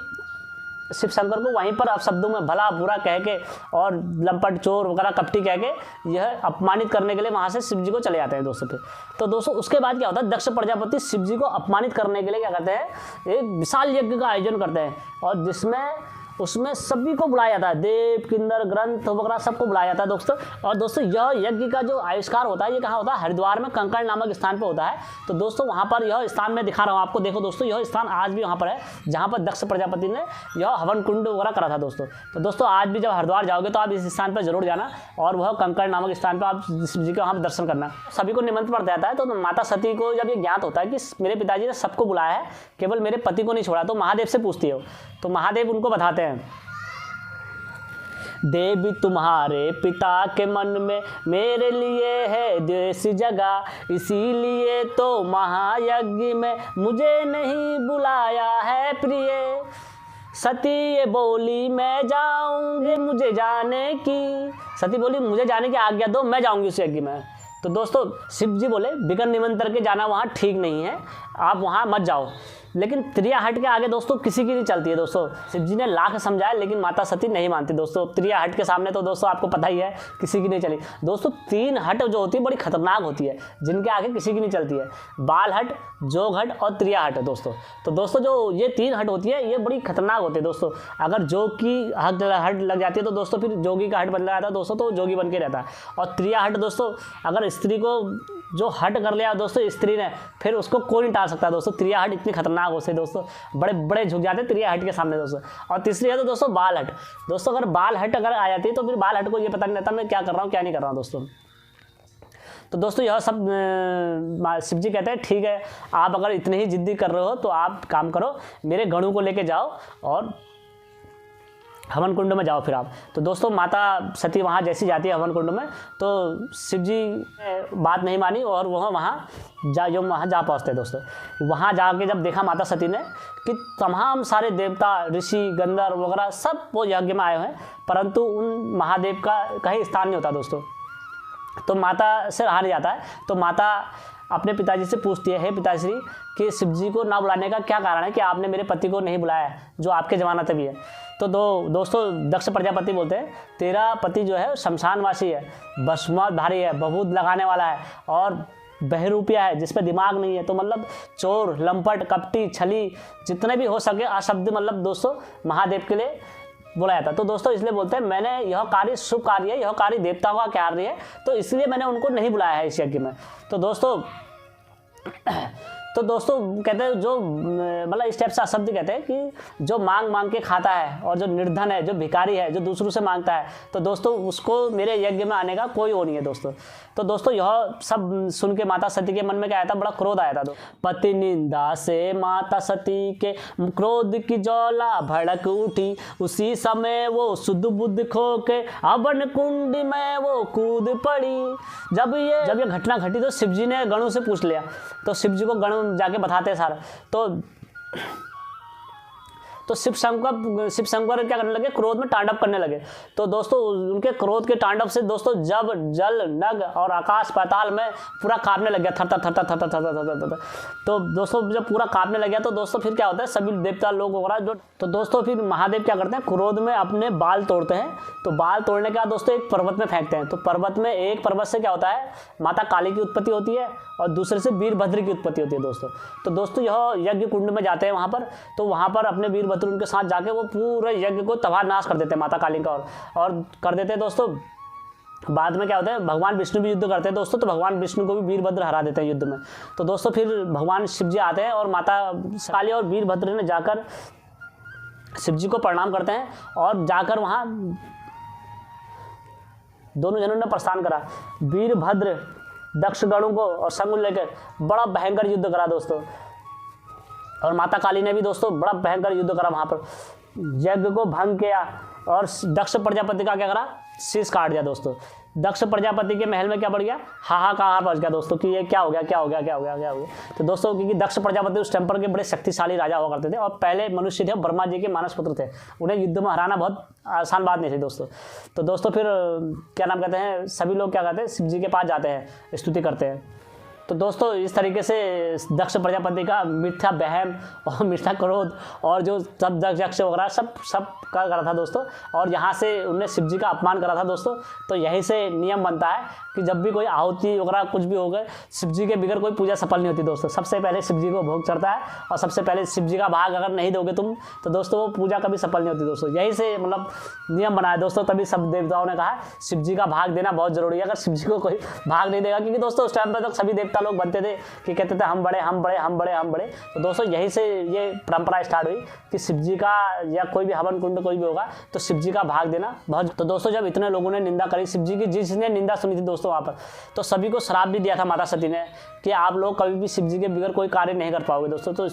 शिव शंकर को वहीं पर अपशब्दों में भला बुरा कह के और लंपट चोर वगैरह कपटी कह के यह अपमानित करने के लिए वहाँ से शिव जी को चले जाते हैं दोस्तों पे। तो दोस्तों उसके बाद क्या होता है, दक्ष प्रजापति शिव जी को अपमानित करने के लिए क्या करते हैं, एक विशाल यज्ञ का आयोजन करते हैं, और जिसमें उसमें सभी को बुलाया जाता है, देव किन्नर ग्रंथ वगैरह सबको बुलाया जाता है दोस्तों। और दोस्तों यह यज्ञ का जो आविष्कार होता है ये कहाँ होता है, हरिद्वार में कंकड़ नामक स्थान पर होता है। तो दोस्तों वहाँ पर यह स्थान मैं दिखा रहा हूँ आपको, देखो दोस्तों यह स्थान आज भी वहाँ पर है जहाँ पर दक्ष प्रजापति ने यह हवन कुंड वगैरह करा था दोस्तों। तो दोस्तों आज भी जब हरिद्वार जाओगे तो आप इस स्थान पर जरूर जाना, और वह कंकड़ नामक स्थान पर आप शिव जी का वहाँ पर दर्शन करना। सभी को निमंत्रण पड़ जाता है। तो माता सती को जब ये ज्ञात होता है कि मेरे पिताजी ने सबको बुलाया है, केवल मेरे पति को नहीं छोड़ा, तो महादेव से पूछती है। तो महादेव उनको बताते हैं, देवी तुम्हारे पिता के मन में मेरे लिए है देसी जगह, इसीलिए तो महायज्ञ में मुझे नहीं बुलाया है प्रिय। सती ये बोली मैं जाऊंगी मुझे जाने की, सती बोली मुझे जाने की आज्ञा दो, मैं जाऊंगी उस यज्ञ में। तो दोस्तों शिव जी बोले बिगन निमंत्रण के जाना वहाँ ठीक नहीं है, आप वहाँ मत जाओ। लेकिन त्रिया हट के आगे दोस्तों किसी की नहीं चलती है दोस्तों। शिव जी ने लाख समझाया लेकिन माता सती नहीं मानती दोस्तों। त्रिया हट के सामने तो दोस्तों आपको पता ही है किसी की नहीं चली दोस्तों। 3 हट जो होती है बड़ी खतरनाक होती है, जिनके आगे किसी की नहीं चलती है, बाल हट, जोग हट और त्रिया हट दोस्तों। तो दोस्तों जो ये 3 हट होती है ये बड़ी खतरनाक होती है दोस्तों। अगर जोग की हट लग जाती है तो दोस्तों फिर जोगी का हट बन जाता है दोस्तों, तो जोगी बन के रहता है। और त्रिया हट दोस्तों, अगर स्त्री को जो हट कर लिया दोस्तों स्त्री ने, फिर उसको कोई नहीं टाल सकता दोस्तों। त्रिया हट इतनी खतरनाक होती है दोस्तों, बड़े बड़े झुक जाते हैं त्रिया हट के सामने दोस्तों। और तीसरी है तो दोस्तों बाल हट दोस्तों, अगर बाल हट अगर आ जाती है तो फिर बाल हट को ये पता नहीं रहता मैं क्या कर रहा हूँ क्या नहीं कर रहा हूँ दोस्तों। तो दोस्तों यह सब शिव जी कहते हैं ठीक है, आप अगर इतने ही जिद्दी कर रहे हो तो आप काम करो, मेरे गणों को लेके जाओ और हवन कुंड में जाओ फिर आप। तो दोस्तों माता सती वहाँ जैसी जाती है हवन कुंड में, तो शिव जी ने बात नहीं मानी और वहाँ जा पहुँचते दोस्तों। वहाँ जाके जब देखा माता सती ने कि तमाम सारे देवता ऋषि गंधर्व वगैरह सब वो यज्ञ में आए हुए हैं, परंतु उन महादेव का कहीं स्थान नहीं होता दोस्तों। तो माता से रहा नहीं जाता है, तो माता अपने पिताजी से पूछती है, हे पिताश्री कि शिव जी को ना बुलाने का क्या कारण है कि आपने मेरे पति को नहीं बुलाया है जो आपके जमानत भी है। तो दोस्तों दक्ष प्रजापति बोलते हैं तेरा पति जो है शमशानवासी है, भस्मधारी है, बबूद लगाने वाला है और बहरूपिया है जिस पे दिमाग नहीं है। तो मतलब चोर, लंपट, कपटी, छली जितने भी हो सके अशब्द मतलब दोस्तों महादेव के लिए बोला जाता। तो दोस्तों इसलिए बोलते हैं मैंने यह कार्य शुभ कार्य है, यह कार्य देवताओं का कार्य है, तो इसलिए मैंने उनको नहीं बुलाया है इस यज्ञ में। तो दोस्तों कहते हैं जो मतलब इस टाइप से शब्द कहते हैं कि जो मांग के खाता है और जो निर्धन है, जो भिखारी है, जो दूसरों से मांगता है, तो दोस्तों उसको मेरे यज्ञ में आने का कोई वो नहीं है दोस्तों। तो दोस्तों यह सब सुन के माता सती के मन में क्या आया था, बड़ा क्रोध आया था। तो पति निंदा से माता सती के क्रोध की ज्वाला भड़क उठी, उसी समय वो शुद्ध बुद्ध खो के हवन कुंड में वो कूद पड़ी। जब ये घटना घटी तो शिव जी ने गणों से पूछ लिया। तो शिव जी को गण जाके बताते सारा। तो तो शिव शंकर क्या करने लगे, क्रोध में तांडव करने लगे। तो दोस्तों उनके क्रोध के तांडव से दोस्तों जब जल नग और आकाश पाताल में पूरा कांपने लग गया, थर थर थर थर थर थर थर थर। तो दोस्तों जब पूरा कांपने लग गया तो दोस्तों फिर क्या होता है, सभी देवता लोग वगैरह जो, तो दोस्तों फिर महादेव क्या करते हैं, क्रोध में अपने बाल तोड़ते हैं। तो बाल तोड़ने के बाद दोस्तों एक पर्वत में फेंकते हैं। तो पर्वत में, एक पर्वत से क्या होता है, माता काली की उत्पत्ति होती है और दूसरे से वीरभद्र की उत्पत्ति होती है दोस्तों। तो दोस्तों यह यज्ञ कुंड में जाते हैं वहाँ पर, तो वहाँ पर अपने वीरभद्र उनके साथ जाके वो पूरे यज्ञ को तबाह नाश कर देते हैं माता काली का, और कर देते हैं दोस्तों। बाद में क्या होता है, भगवान विष्णु भी युद्ध करते हैं दोस्तों, तो भगवान विष्णु को भी वीरभद्र हरा देते हैं युद्ध में। तो दोस्तों फिर भगवान शिव जी आते हैं और माता काली और वीरभद्र ने जाकर शिव जी को प्रणाम करते हैं, और जाकर वहाँ दोनों जनों ने प्रस्थान करा। वीरभद्र दक्षगणों को और संग लेकर बड़ा भयंकर युद्ध करा दोस्तों, और माता काली ने भी दोस्तों बड़ा भयंकर युद्ध करा वहाँ पर, यज्ञ को भंग किया और दक्ष प्रजापति का क्या करा, शीश काट दिया दोस्तों। दक्ष प्रजापति के महल में क्या बढ़ गया, हाहाकार पहुंच गया दोस्तों कि ये क्या हो गया, क्या हो गया, क्या हो गया, क्या हो गया। तो दोस्तों क्योंकि दक्ष प्रजापति उस टाइम पर के बड़े शक्तिशाली राजा हुआ करते थे, और पहले मनुष्य थे, ब्रह्मा जी के मानस पुत्र थे, उन्हें युद्ध में हराना बहुत आसान बात नहीं थी दोस्तों। तो दोस्तों फिर क्या नाम कहते हैं, सभी लोग क्या कहते हैं, शिव जी के पास जाते हैं, स्तुति करते हैं। तो दोस्तों इस तरीके से दक्ष प्रजापति का मिथ्या बहम और मिथ्या क्रोध और जो सब दक्ष वगैरह सब कर रहा था दोस्तों, और यहाँ से उनने शिव जी का अपमान करा था दोस्तों। तो यहीं से नियम बनता है कि जब भी कोई आहुति वगैरह कुछ भी हो गए, शिव जी के बगैर कोई पूजा सफल नहीं होती दोस्तों। सबसे पहले शिव जी को भोग चढ़ता है, और सबसे पहले शिव जी का भाग अगर नहीं दोगे तुम, तो दोस्तों वो पूजा कभी सफल नहीं होती दोस्तों। यहीं से मतलब नियम बनाया दोस्तों, तभी सब देवताओं ने कहा शिव जी का भाग देना बहुत जरूरी है। अगर शिव जी को कोई भाग नहीं देगा, क्योंकि दोस्तों उस टाइम पर तक सभी देवता लोग बनते थे कि कहते थे हम बड़े, हम बड़े, हम बड़े, हम बड़े। तो दोस्तों यहीं से ये परंपरा स्टार्ट हुई कि शिव जी का या कोई भी हवन कुंड कोई भी होगा तो शिव जी का भाग देना बहुत। तो दोस्तों जब इतने लोगों ने निंदा करी शिव जी की, जिसने निंदा सुनी थी दोस्तों वहाँ पर, तो सभी को श्राप भी दिया था माता सती ने कि आप लोग कभी भी शिव जी के बगैर कोई कार्य नहीं कर पाओगे दोस्तों। तो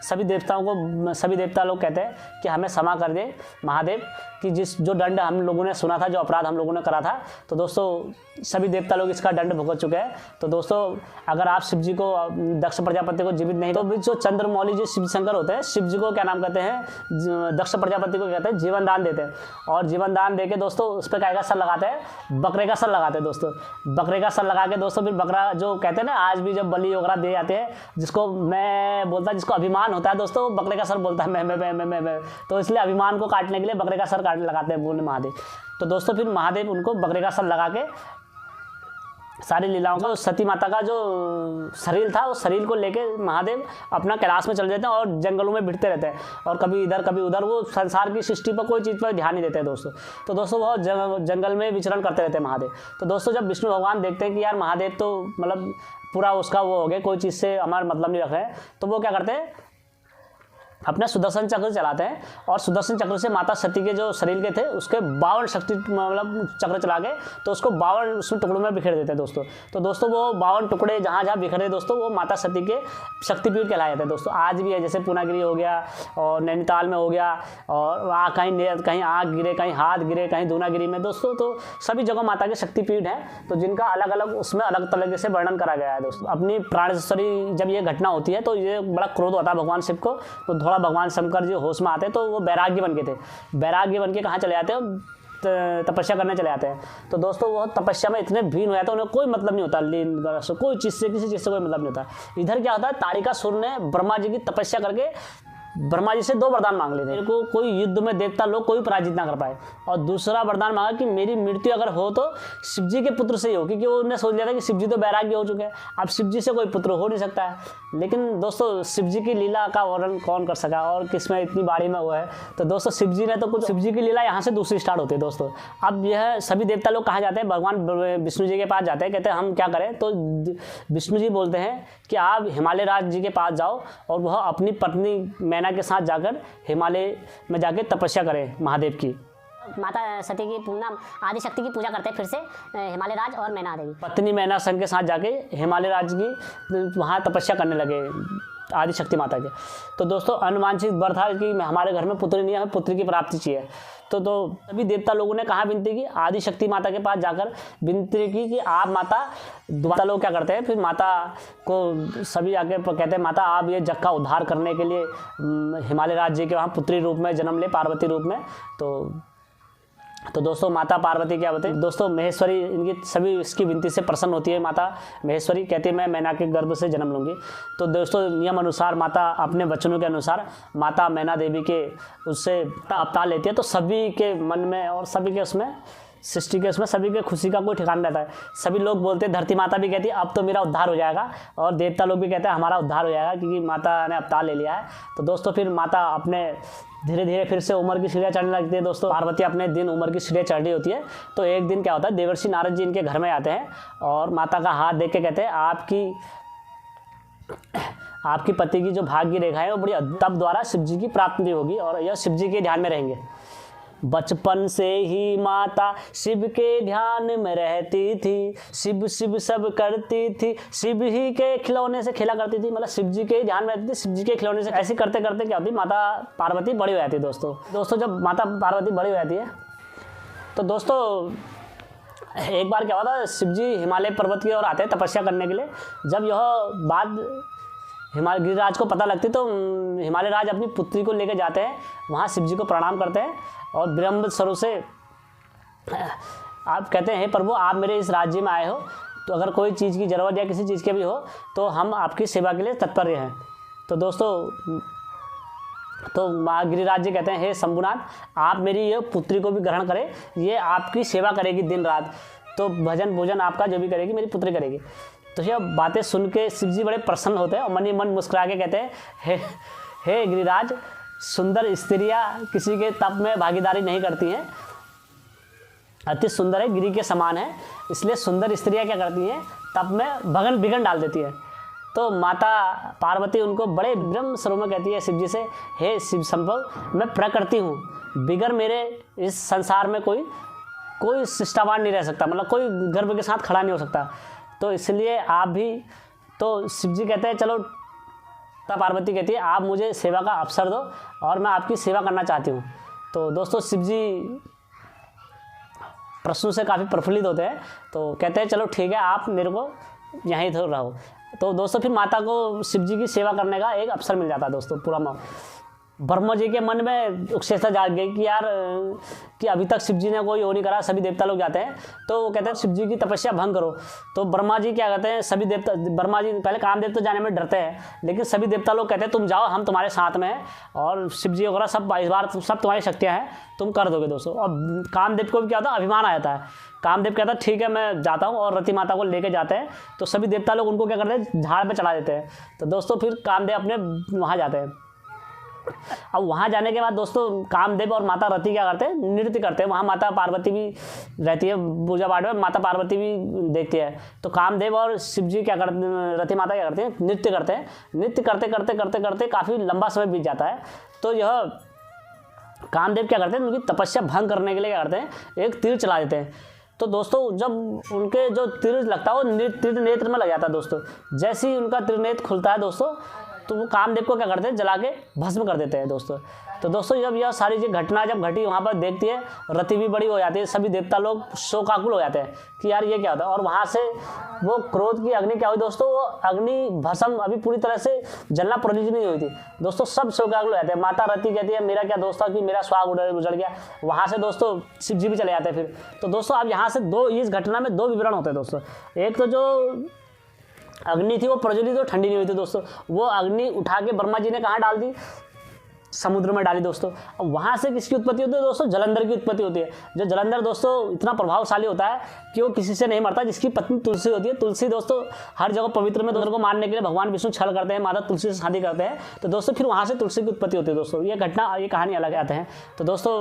सभी देवता लोग कहते हैं कि हमें क्षमा कर दे महादेव, कि जो दंड हम लोगों ने सुना था, जो अपराध हम लोगों ने करा था, तो दोस्तों सभी देवता लोग इसका दंड भुगत चुके हैं। तो दोस्तों अगर आप शिव जी को, दक्ष प्रजापति को जीवित नहीं, तो जो चंद्रमौली जो शिव शंकर होते हैं, शिव जी को क्या नाम कहते हैं, दक्ष प्रजापति को कहते हैं जीवन दान देते हैं, और जीवन दान देके दोस्तों उस पर काय का सर लगाते हैं, बकरे का सर लगाते हैं दोस्तों। बकरे का सर लगा के दोस्तों फिर बकरा जो कहते हैं ना, आज भी जब बलि वगैरह दे जाते हैं, जिसको मैं बोलता है, जिसको अभिमान होता है दोस्तों, बकरे का सर बोलता है मैं। तो इसलिए अभिमान को काटने के लिए बकरे का सर लगाते हैं बोले महादेव। तो दोस्तों फिर महादेव उनको बकरे का सर लगा के सारी लीलाओं का, सती माता का जो शरीर था उस शरीर को लेके महादेव अपना कैलाश में चले जाते हैं और जंगलों में भिड़ते रहते हैं, और कभी इधर कभी उधर, वो संसार की सृष्टि पर कोई चीज़ पर ध्यान नहीं देते हैं दोस्तों। तो दोस्तों वो जंगल में विचरण करते रहते हैं महादेव। तो दोस्तों जब विष्णु भगवान देखते हैं कि यार महादेव तो मतलब पूरा उसका वो हो गया, कोई चीज़ से हमारा मतलब नहीं रख रहे हैं, तो वो क्या करते हैं, अपना सुदर्शन चक्र चलाते हैं, और सुदर्शन चक्र से माता सती के जो शरीर के थे उसके 52 शक्ति मतलब चक्र चला के, तो उसको 52 उसमें टुकड़ों में बिखेर देते हैं दोस्तों। तो दोस्तों वो 52 टुकड़े जहाँ जहाँ बिखरे दोस्तों, वो माता सती के शक्तिपीठ कहलाए जाते हैं दोस्तों। आज भी है, जैसे पूनागिरी हो गया और नैनीताल में हो गया, और वहाँ कहीं आग गिरे, कहीं हाथ गिरे, कहीं दूनागिरी में दोस्तों। तो सभी जगह माता के शक्तिपीठ हैं, तो जिनका अलग अलग उसमें अलग तरीके से वर्णन करा गया है दोस्तों। अपनी प्राणेश्वरी जब ये घटना होती है तो ये बड़ा क्रोध होता है भगवान शिव को, तो थोड़ा भगवान शंकर जी होश में आते हैं, तो वो वैराग्य बन के थे, वैराग्य बन के कहाँ चले जाते हैं, तपस्या करने चले जाते हैं। तो दोस्तों वो तपस्या में इतने भीन हो जाते हैं, उन्हें कोई मतलब नहीं होता, लीन कोई चीज़ से, किसी चीज़ से कोई मतलब नहीं होता। इधर क्या होता है, तारिकासुर ने ब्रह्मा जी की तपस्या करके ब्रह्मा जी से 2 वरदान मांग लेते हैं, को कोई युद्ध में देवता लोग कोई पराजित ना कर पाए, और दूसरा वरदान मांगा कि मेरी मृत्यु अगर हो तो शिव जी के पुत्र से ही हो, क्योंकि उन्होंने सोच लिया था कि शिव जी तो वैराग्य हो चुके हैं, अब शिव जी से कोई पुत्र हो नहीं सकता है। लेकिन दोस्तों शिव जी की लीला का वर्णन कौन कर सका, और किसमें इतनी बाड़ी में हुआ है। तो दोस्तों शिव जी ने तो कुछ, शिव जी की लीला यहाँ से दूसरी स्टार्ट होती है दोस्तों। अब यह सभी देवता लोग कहाँ जाते हैं, भगवान विष्णु जी के पास जाते हैं, कहते हैं हम क्या करें। तो विष्णु जी बोलते हैं कि आप हिमालय राज जी के पास जाओ, और वह अपनी पत्नी मैना के साथ जाकर हिमालय में जाके तपस्या करें महादेव की। माता सती की आदि शक्ति की पूजा करते हैं फिर से हिमालय राज और मैना देवी। पत्नी मैना संग के साथ जाके हिमालय राज की वहाँ तपस्या करने लगे आदिशक्ति माता के। तो दोस्तों अनुवांछित वर था कि हमारे घर में पुत्री नहीं है, हमें पुत्री की प्राप्ति चाहिए। तो सभी देवता लोगों ने कहाँ विनती की, आदिशक्ति माता के पास जाकर विनती की कि आप माता लोग क्या करते हैं, फिर माता को सभी आके कहते हैं माता आप ये जग का उद्धार करने के लिए हिमालय राज्य के वहाँ पुत्री रूप में जन्म ले, पार्वती रूप में। तो दोस्तों माता पार्वती क्या होते हैं दोस्तों, महेश्वरी इनकी सभी इसकी विनती से प्रसन्न होती है। माता महेश्वरी कहती है मैं मैना के गर्भ से जन्म लूँगी। तो दोस्तों नियम अनुसार माता अपने वचनों के अनुसार माता मैना देवी के उससे अवतार लेती है। तो सभी के मन में और सभी के उसमें सृष्टि के उसमें सभी के खुशी का कोई ठिकाना रहता है। सभी लोग बोलते हैं, धरती माता भी कहती है अब तो मेरा उद्धार हो जाएगा, और देवता लोग भी कहते हैं हमारा उद्धार हो जाएगा क्योंकि माता ने अवतार ले लिया है। तो दोस्तों फिर माता अपने धीरे धीरे फिर से उम्र की सीढ़ियाँ चढ़ने लगती है। दोस्तों पार्वती अपने दिन उम्र की सीढ़ियाँ चढ़ रही होती है। तो एक दिन क्या होता है, देवर्षि नारद जी इनके घर में आते हैं और माता का हाथ देख के कहते हैं आपकी पति की जो भाग्य रेखा है वो बड़ी तप द्वारा शिव जी की प्राप्ति होगी और यह शिव जी के ध्यान में रहेंगे। बचपन से ही माता शिव के ध्यान में रहती थी, शिव शिव सब करती थी, शिव ही के खिलौने से खेला करती थी, मतलब शिव जी के ध्यान में रहती थी, शिव जी के खिलौने से। ऐसे करते करते क्या होती, माता पार्वती बड़ी हो जाती है। दोस्तों जब माता पार्वती बड़ी हो जाती है तो दोस्तों एक बार क्या होता है, शिव जी हिमालय पर्वत की ओर आते हैं तपस्या करने के लिए। जब यह बात हिमालय गिरिराज को पता लगती तो हिमालय राज अपनी पुत्री को लेकर जाते हैं, वहाँ शिव जी को प्रणाम करते हैं और विनम्र स्वरूप से आप कहते हैं हे प्रभु आप मेरे इस राज्य में आए हो, तो अगर कोई चीज़ की ज़रूरत या किसी चीज़ की भी हो तो हम आपकी सेवा के लिए तत्पर हैं। तो दोस्तों तो माँ गिरिराज जी कहते हैं हे शंभुनाथ आप मेरी ये पुत्री को भी ग्रहण करें, ये आपकी सेवा करेगी दिन रात, तो भजन भोजन आपका जो भी करेगी मेरी पुत्री करेगी। तो यह बातें सुन के शिव जी बड़े प्रसन्न होते हैं और मन ही मन मुस्कुरा के कहते हैं हे गिरिराज सुंदर स्त्रियाँ किसी के तप में भागीदारी नहीं करती हैं, अति सुंदर है गिरी के समान है, इसलिए सुंदर स्त्रियाँ क्या करती हैं तप में विघ्न डाल देती है। तो माता पार्वती उनको बड़े ब्रह्म स्वरूप में कहती है शिव जी से हे शिव संभव मैं प्रकृति हूँ, बिगर मेरे इस संसार में कोई शिष्टावान नहीं रह सकता, मतलब कोई गर्भ के साथ खड़ा नहीं हो सकता, तो इसलिए आप भी। तो शिव जी कहते हैं चलो, तब पार्वती कहती है आप मुझे सेवा का अवसर दो और मैं आपकी सेवा करना चाहती हूँ। तो दोस्तों शिव जी प्रश्नों से काफ़ी प्रफुल्लित होते हैं, तो कहते हैं चलो ठीक है आप मेरे को यहीं तो रहो। तो दोस्तों फिर माता को शिव जी की सेवा करने का एक अवसर मिल जाता है। दोस्तों पूरा ब्रह्मा जी के मन में उत्सुकता जाग गई कि यार कि अभी तक शिव जी ने कोई वो नहीं करा, सभी देवता लोग जाते हैं, तो वो कहते हैं शिव जी की तपस्या भंग करो। तो ब्रह्मा जी क्या कहते हैं, सभी देवता ब्रह्मा जी पहले कामदेव तो जाने में डरते हैं, लेकिन सभी देवता लोग कहते हैं तुम जाओ हम तुम्हारे साथ में हैं और शिव जी वगैरह सब इस बार सब तुम्हारी शक्तियाँ हैं तुम कर दोगे। दोस्तों और कामदेव को भी क्या होता है अभिमान आ जाता है, कामदेव कहता है ठीक है मैं जाता हूँ, और रति माता को लेके जाते हैं। तो सभी देवता लोग उनको क्या करते हैं झाड़ पे चढ़ा देते हैं। तो दोस्तों फिर कामदेव अपने वहाँ जाते हैं। अब वहाँ जाने के बाद दोस्तों कामदेव और माता रति क्या करते हैं नृत्य करते हैं। वहाँ माता पार्वती भी रहती है, पूजा पाठ में माता पार्वती भी देखती है। तो कामदेव और शिव जी क्या करते हैं, रति माता क्या करते हैं नृत्य करते हैं। नृत्य करते करते करते करते काफ़ी लंबा समय बीत जाता है। तो यह कामदेव क्या करते हैं उनकी तपस्या भंग करने के लिए क्या करते हैं एक तीर चला देते हैं। तो दोस्तों जब उनके जो तीर लगता है वो तीर नेत्र में लग जाता है। दोस्तों जैसे ही उनका त्रिनेत्र खुलता है दोस्तों तो वो कामदेव को क्या करते हैं जला के भस्म कर देते हैं। दोस्तों तो दोस्तों जब यह सारी चीज़ घटना जब घटी वहाँ पर देखती है रति भी बड़ी हो जाती है, सभी देवता लोग शोकाकुल हो जाते हैं कि यार ये क्या होता है। और वहाँ से वो क्रोध की अग्नि क्या हुई दोस्तों, वो अग्नि भस्म अभी पूरी तरह से जलना प्रज्वलित नहीं हुई थी। दोस्तों सब शोकाकुल हो जाते हैं। माता रति कहती है मेरा क्या दोस्त था कि मेरा स्वाग उजड़ गया। वहाँ से दोस्तों शिव जी भी चले जाते हैं फिर। तो दोस्तों अब यहाँ से इस घटना में दो विवरण होते हैं दोस्तों। एक तो जो अग्नि थी वो प्रज्वलित और ठंडी नहीं हुई थी दोस्तों, वो अग्नि उठा के ब्रह्मा जी ने कहाँ डाल दी समुद्र में डाली। दोस्तों अब वहाँ से किसकी उत्पत्ति होती है दोस्तों जलंधर की उत्पत्ति होती है। जो जलंधर दोस्तों इतना प्रभावशाली होता है कि वो किसी से नहीं मरता, जिसकी पत्नी तुलसी होती है। तुलसी दोस्तों हर जगह पवित्र में दोनों को मारने के लिए भगवान विष्णु छल करते हैं, माता तुलसी से शादी करते हैं। तो दोस्तों फिर वहाँ से तुलसी की उत्पत्ति होती है। दोस्तों ये घटना ये कहानी अलग आते हैं। तो दोस्तों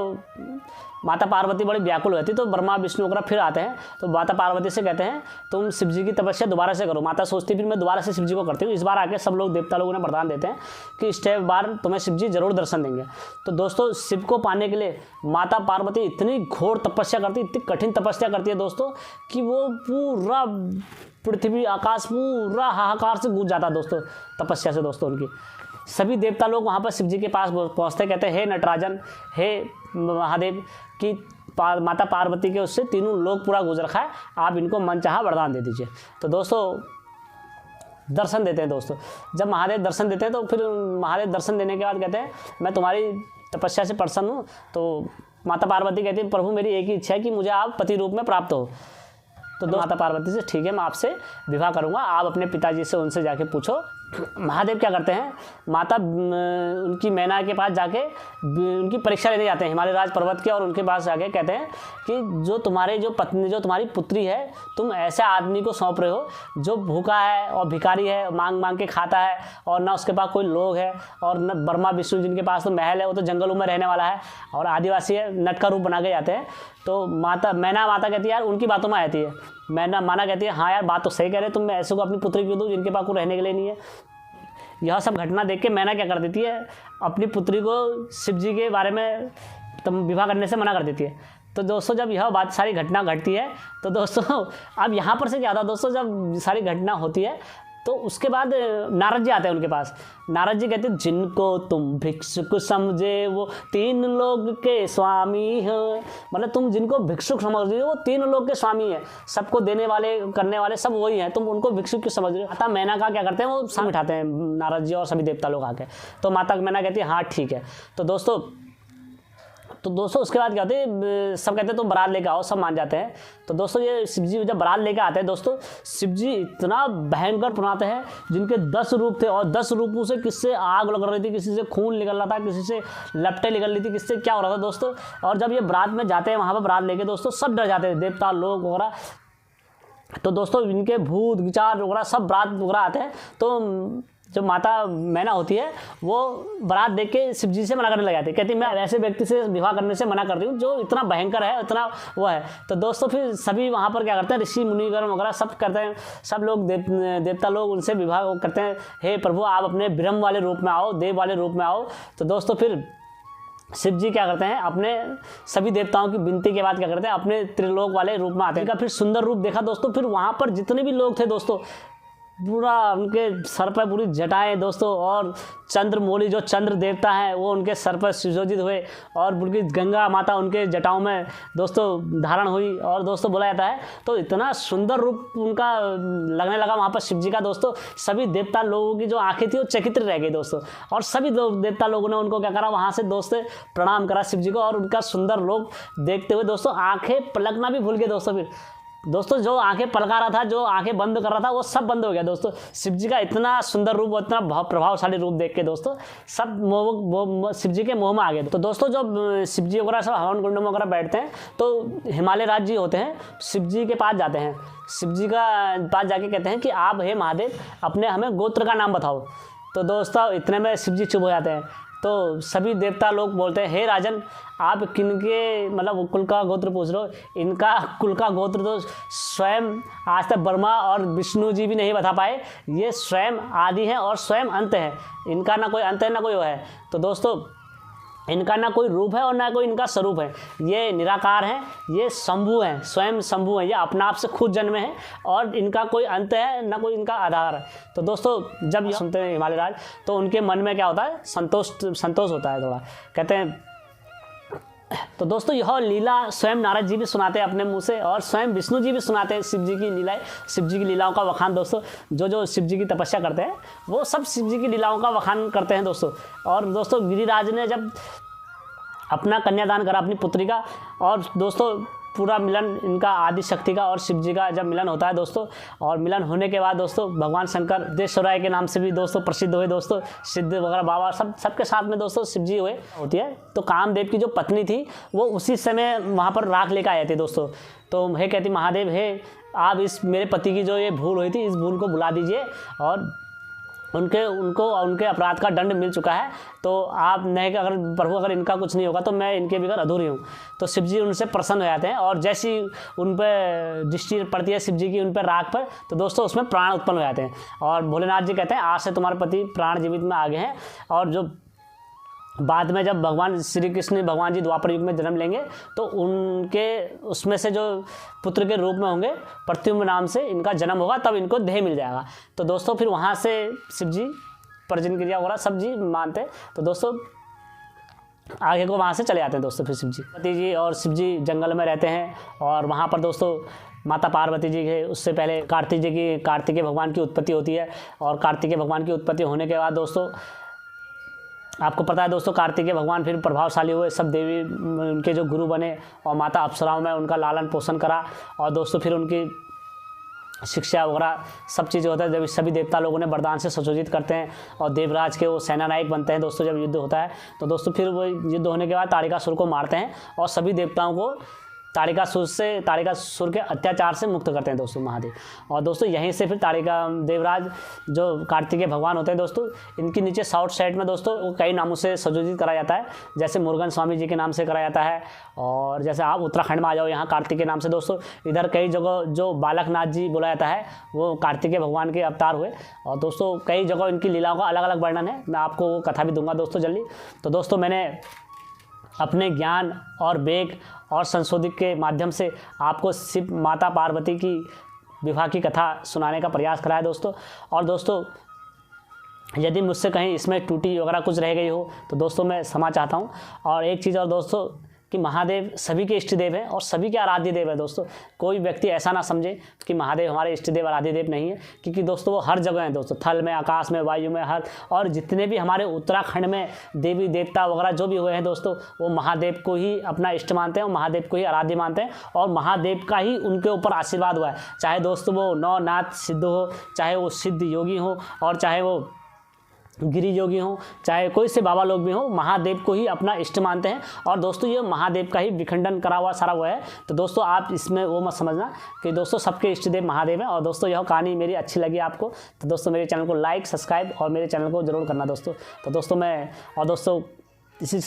माता पार्वती बड़ी व्याकुल रहती, तो ब्रह्मा विष्णु वगैरह फिर आते हैं, तो माता पार्वती से कहते हैं तुम शिव जी की तपस्या दोबारा से करो। माता सोचती फिर मैं दोबारा से शिव जी को करती हूँ। इस बार आके सब लोग देवता लोगों ने वरदान देते हैं कि इस बार तुम्हें शिव जी जरूर दर्शन देंगे। तो दोस्तों शिव को पाने के लिए माता पार्वती इतनी घोर तपस्या करती, इतनी कठिन तपस्या करती है दोस्तों कि वो पूरा पृथ्वी आकाश पूरा हाहाकार से गूंज जाता है दोस्तों तपस्या से। दोस्तों उनकी सभी देवता लोग वहाँ पर शिव जी के पास पहुँचते, कहते हैं हे नटराजन, हे महादेव की माता पार्वती के उससे तीनों लोग पूरा गुजर रखा है, आप इनको मनचाहा वरदान दे दीजिए। तो दोस्तों दर्शन देते हैं दोस्तों। जब महादेव दर्शन देते हैं तो फिर महादेव दर्शन देने के बाद कहते हैं मैं तुम्हारी तपस्या से प्रसन्न हूँ। तो माता पार्वती कहती है प्रभु मेरी एक ही इच्छा है कि मुझे आप पति रूप में प्राप्त हो। तो माता पार्वती से ठीक है मैं आपसे विवाह करूंगा, आप अपने पिताजी से उनसे जाके पूछो। महादेव क्या करते हैं, माता उनकी मैना के पास जाके उनकी परीक्षा लेने जाते हैं हिमालय राज पर्वत के, और उनके पास जाके कहते हैं कि जो तुम्हारी पुत्री है, तुम ऐसे आदमी को सौंप रहे हो जो भूखा है और भिखारी है, मांग मांग के खाता है, और ना उसके पास कोई लोग है, और न ब्रह्मा विष्णु जिनके पास तो महल है, वो तो जंगलों में रहने वाला है और आदिवासी है, नट का रूप बना के जाते हैं। तो मैना माता कहती है यार उनकी बातों में आती है। माना कहती है हाँ यार बात तो सही कह रहे तुम, मैं ऐसे को अपनी पुत्री क्यों दूँ जिनके पास को रहने के लिए नहीं है। यह सब घटना देख के मैना क्या कर देती है, अपनी पुत्री को शिव जी के बारे में विवाह करने से मना कर देती है। तो दोस्तों जब यह बात सारी घटना घटती है तो दोस्तों अब यहाँ पर से क्या था दोस्तों, जब सारी घटना होती है तो उसके बाद नारद जी आते हैं उनके पास। नारद जी कहते हैं जिनको तुम भिक्षुक समझे वो तीन लोग के स्वामी हो, मतलब तुम जिनको भिक्षुक समझ रहे हो वो तीन लोग के स्वामी है, सबको देने वाले करने वाले सब वही हैं, तुम उनको भिक्षुक क्यों समझ रहे हो। माता मैना का क्या करते हैं, वो सामने उठाते हैं नारद जी और सभी देवता लोग आके। तो माता मैना कहती है हाँ ठीक है। तो दोस्तों उसके बाद क्या होते हैं, सब कहते हैं तुम बारात लेके आओ, सब मान जाते हैं। तो दोस्तों ये शिव जी जब बारात लेके आते हैं दोस्तों, शिव जी इतना भयंकर बनाते हैं, जिनके 10 रूप थे और 10 रूपों से किससे आग लग रही थी, किसी से खून निकल रहा था, किसी से लपटें निकल रही थी, किससे क्या हो रहा था दोस्तों। और जब ये बारात में जाते हैं वहाँ पर बारात लेके दोस्तों सब डर जाते हैं, देवता लोग वगैरह। तो दोस्तों इनके भूत विचार वगैरह सब बारात वगैरह आते हैं। तो जो माता मैना होती है वो बारात देख के शिव जी से मना करने लग जाती है, कहती मैं ऐसे व्यक्ति से विवाह करने से मना करती हूँ जो इतना भयंकर है, इतना वो है। तो दोस्तों फिर सभी वहाँ पर क्या करते हैं, ऋषि मुनिगण वगैरह सब करते हैं, सब लोग देवता लोग उनसे विवाह करते हैं, हे प्रभु आप अपने ब्रह्म वाले रूप में आओ, देव वाले रूप में आओ। तो दोस्तों फिर शिव जी क्या करते हैं, अपने सभी देवताओं की विनती के बाद क्या करते हैं, अपने त्रिलोक वाले रूप में आते हैं। फिर सुंदर रूप देखा दोस्तों, फिर वहाँ पर जितने भी लोग थे दोस्तों, पूरा उनके सर पर पूरी जटाएं दोस्तों, और चंद्रमौली जो चंद्र देवता हैं वो उनके सर पर सुशोभित हुए, और उनकी गंगा माता उनके जटाओं में दोस्तों धारण हुई, और दोस्तों बोला जाता है तो इतना सुंदर रूप उनका लगने लगा वहाँ पर शिव जी का दोस्तों। सभी देवता लोगों की जो आंखें थी वो चकित रह गई दोस्तों, और सभी देवता लोगों ने उनको क्या करा, वहाँ से दोस्त प्रणाम करा शिव जी को, और उनका सुंदर रूप देखते हुए दोस्तों आंखें पलकना भी भूल गए दोस्तों। फिर दोस्तों जो आंखें पलका रहा था, जो आंखें बंद कर रहा था, वो सब बंद हो गया दोस्तों। शिव जी का इतना सुंदर रूप, इतना प्रभावशाली रूप देख के दोस्तों सब शिव जी के मोह में आ गए। तो दोस्तों जब शिव जी वगैरह सब हवन कुंड में वगैरह बैठते हैं तो हिमालय राज जी होते हैं, शिव जी के पास जाते हैं, शिव जी का पास जाके कहते हैं कि आप हे महादेव अपने हमें गोत्र का नाम बताओ। तो दोस्तों इतने में शिव जी चुप हो जाते हैं। तो सभी देवता लोग बोलते हैं हे राजन आप किनके मतलब कुल का गोत्र पूछ रहे हो, इनका कुल का गोत्र तो स्वयं आज तक ब्रह्मा और विष्णु जी भी नहीं बता पाए, ये स्वयं आदि हैं और स्वयं अंत है, इनका ना कोई अंत है ना कोई वो है। तो दोस्तों इनका ना कोई रूप है और ना कोई इनका स्वरूप है, ये निराकार हैं, ये शंभु हैं, स्वयं शंभु हैं, ये अपना आप से खुद जन्मे हैं, और इनका कोई अंत है ना कोई इनका आधार है। तो दोस्तों जब ये सुनते हैं हिमालय राज तो उनके मन में क्या होता है, संतोष होता है थोड़ा, कहते हैं। तो दोस्तों यह लीला स्वयं नारद जी भी सुनाते हैं अपने मुंह से, और स्वयं विष्णु जी भी सुनाते हैं शिव जी की लीलाएं, शिव जी की लीलाओं का वखान दोस्तों। जो शिव जी की तपस्या करते हैं वो सब शिव जी की लीलाओं का वखान करते हैं दोस्तों। और दोस्तों गिरिराज ने जब अपना कन्यादान करा अपनी पुत्री का, और दोस्तों पूरा मिलन इनका आदि शक्ति का और शिव जी का जब मिलन होता है दोस्तों, और मिलन होने के बाद दोस्तों भगवान शंकर देशराय के नाम से भी दोस्तों प्रसिद्ध हुए दोस्तों, सिद्ध वगैरह बाबा सबके साथ में दोस्तों शिव जी हुए होती है। तो कामदेव की जो पत्नी थी वो उसी समय वहाँ पर राख लेकर आए थे दोस्तों। तो हे कहती महादेव हे आप इस मेरे पति की जो ये भूल हुई थी इस भूल को भुला दीजिए, और उनके अपराध का दंड मिल चुका है, तो आप नहीं कि अगर प्रभु अगर इनका कुछ नहीं होगा तो मैं इनके बगैर अधूरी हूँ। तो शिव जी उनसे प्रसन्न हो जाते हैं और जैसी उन पर दृष्टि पड़ती है शिव जी की उन पर राग पर, तो दोस्तों उसमें प्राण उत्पन्न हो जाते हैं और भोलेनाथ जी कहते हैं आज से तुम्हारे पति प्राण जीवित में आ गए हैं। और जो बाद में जब भगवान श्री कृष्ण भगवान जी द्वापर युग में जन्म लेंगे तो उनके उसमें से जो पुत्र के रूप में होंगे प्रत्युम्न नाम से इनका जन्म होगा, तब इनको देह मिल जाएगा। तो दोस्तों फिर वहाँ से शिव जी प्रजन क्रिया वगैरह सब जी मानते हैं। तो दोस्तों आगे को वहाँ से चले आते हैं दोस्तों। फिर शिव जी पार्वती जी और शिव जी जंगल में रहते हैं और वहाँ पर दोस्तों माता पार्वती जी के उससे पहले कार्तिकेय भगवान की उत्पत्ति होती है। और कार्तिकेय भगवान की उत्पत्ति होने के बाद दोस्तों आपको पता है दोस्तों कार्तिकेय भगवान फिर प्रभावशाली हुए, सब देवी उनके जो गुरु बने और माता अप्सराओं में उनका लालन पोषण करा और दोस्तों फिर उनकी शिक्षा वगैरह सब चीज़ें होता है। जब सभी देवता लोगों ने वरदान से सुशोभित करते हैं और देवराज के वो सेना नायक बनते हैं दोस्तों। जब युद्ध होता है तो दोस्तों फिर वो युद्ध होने के बाद ताड़िकासुर को मारते हैं और सभी देवताओं को ताड़िकासुर के अत्याचार से मुक्त करते हैं दोस्तों महादेव। और दोस्तों यहीं से फिर देवराज जो कार्तिकेय भगवान होते हैं दोस्तों, इनके नीचे साउथ साइड में दोस्तों वो कई नामों से संयोजित करा जाता है, जैसे मुरुगन स्वामी जी के नाम से करा जाता है। और जैसे आप उत्तराखंड में आ जाओ यहाँ कार्तिकेय नाम से दोस्तों, इधर कई जगह जो बालकनाथ जी बोला जाता है वो कार्तिकेय भगवान के अवतार हुए। और दोस्तों कई जगह इनकी लीलाओं का अलग अलग वर्णन है, मैं आपको वो कथा भी दूंगा दोस्तों जल्दी। तो दोस्तों मैंने अपने ज्ञान और वेग और संशोधित के माध्यम से आपको शिव माता पार्वती की विवाह की कथा सुनाने का प्रयास करा है दोस्तों। और दोस्तों यदि मुझसे कहीं इसमें टूटी वगैरह कुछ रह गई हो तो दोस्तों मैं क्षमा चाहता हूँ। और एक चीज़ और दोस्तों कि महादेव सभी के इष्ट देव हैं और सभी के आराध्य देव है दोस्तों। कोई व्यक्ति ऐसा ना समझे कि महादेव हमारे इष्ट देव आराध्य देव नहीं है, क्योंकि दोस्तों वो हर जगह हैं दोस्तों, थल में, आकाश में, वायु में, हर और जितने भी हमारे उत्तराखंड में देवी देवता वगैरह जो भी हुए हैं दोस्तों, वो महादेव को ही अपना इष्ट मानते हैं और महादेव को ही आराध्य मानते हैं और महादेव का ही उनके ऊपर आशीर्वाद हुआ है। चाहे दोस्तों वो नौनाथ सिद्ध हो, चाहे वो सिद्ध योगी हो और चाहे वो गिरी योगी हो, चाहे कोई से बाबा लोग भी हो, महादेव को ही अपना इष्ट मानते हैं। और दोस्तों ये महादेव का ही विखंडन करा हुआ सारा वो है। तो दोस्तों आप इसमें वो मत समझना कि दोस्तों सबके इष्ट देव महादेव हैं। और दोस्तों यह कहानी मेरी अच्छी लगी आपको तो दोस्तों मेरे चैनल को लाइक, सब्सक्राइब और मेरे चैनल को जरूर करना दोस्तों। तो दोस्तों मैं और दोस्तों इसी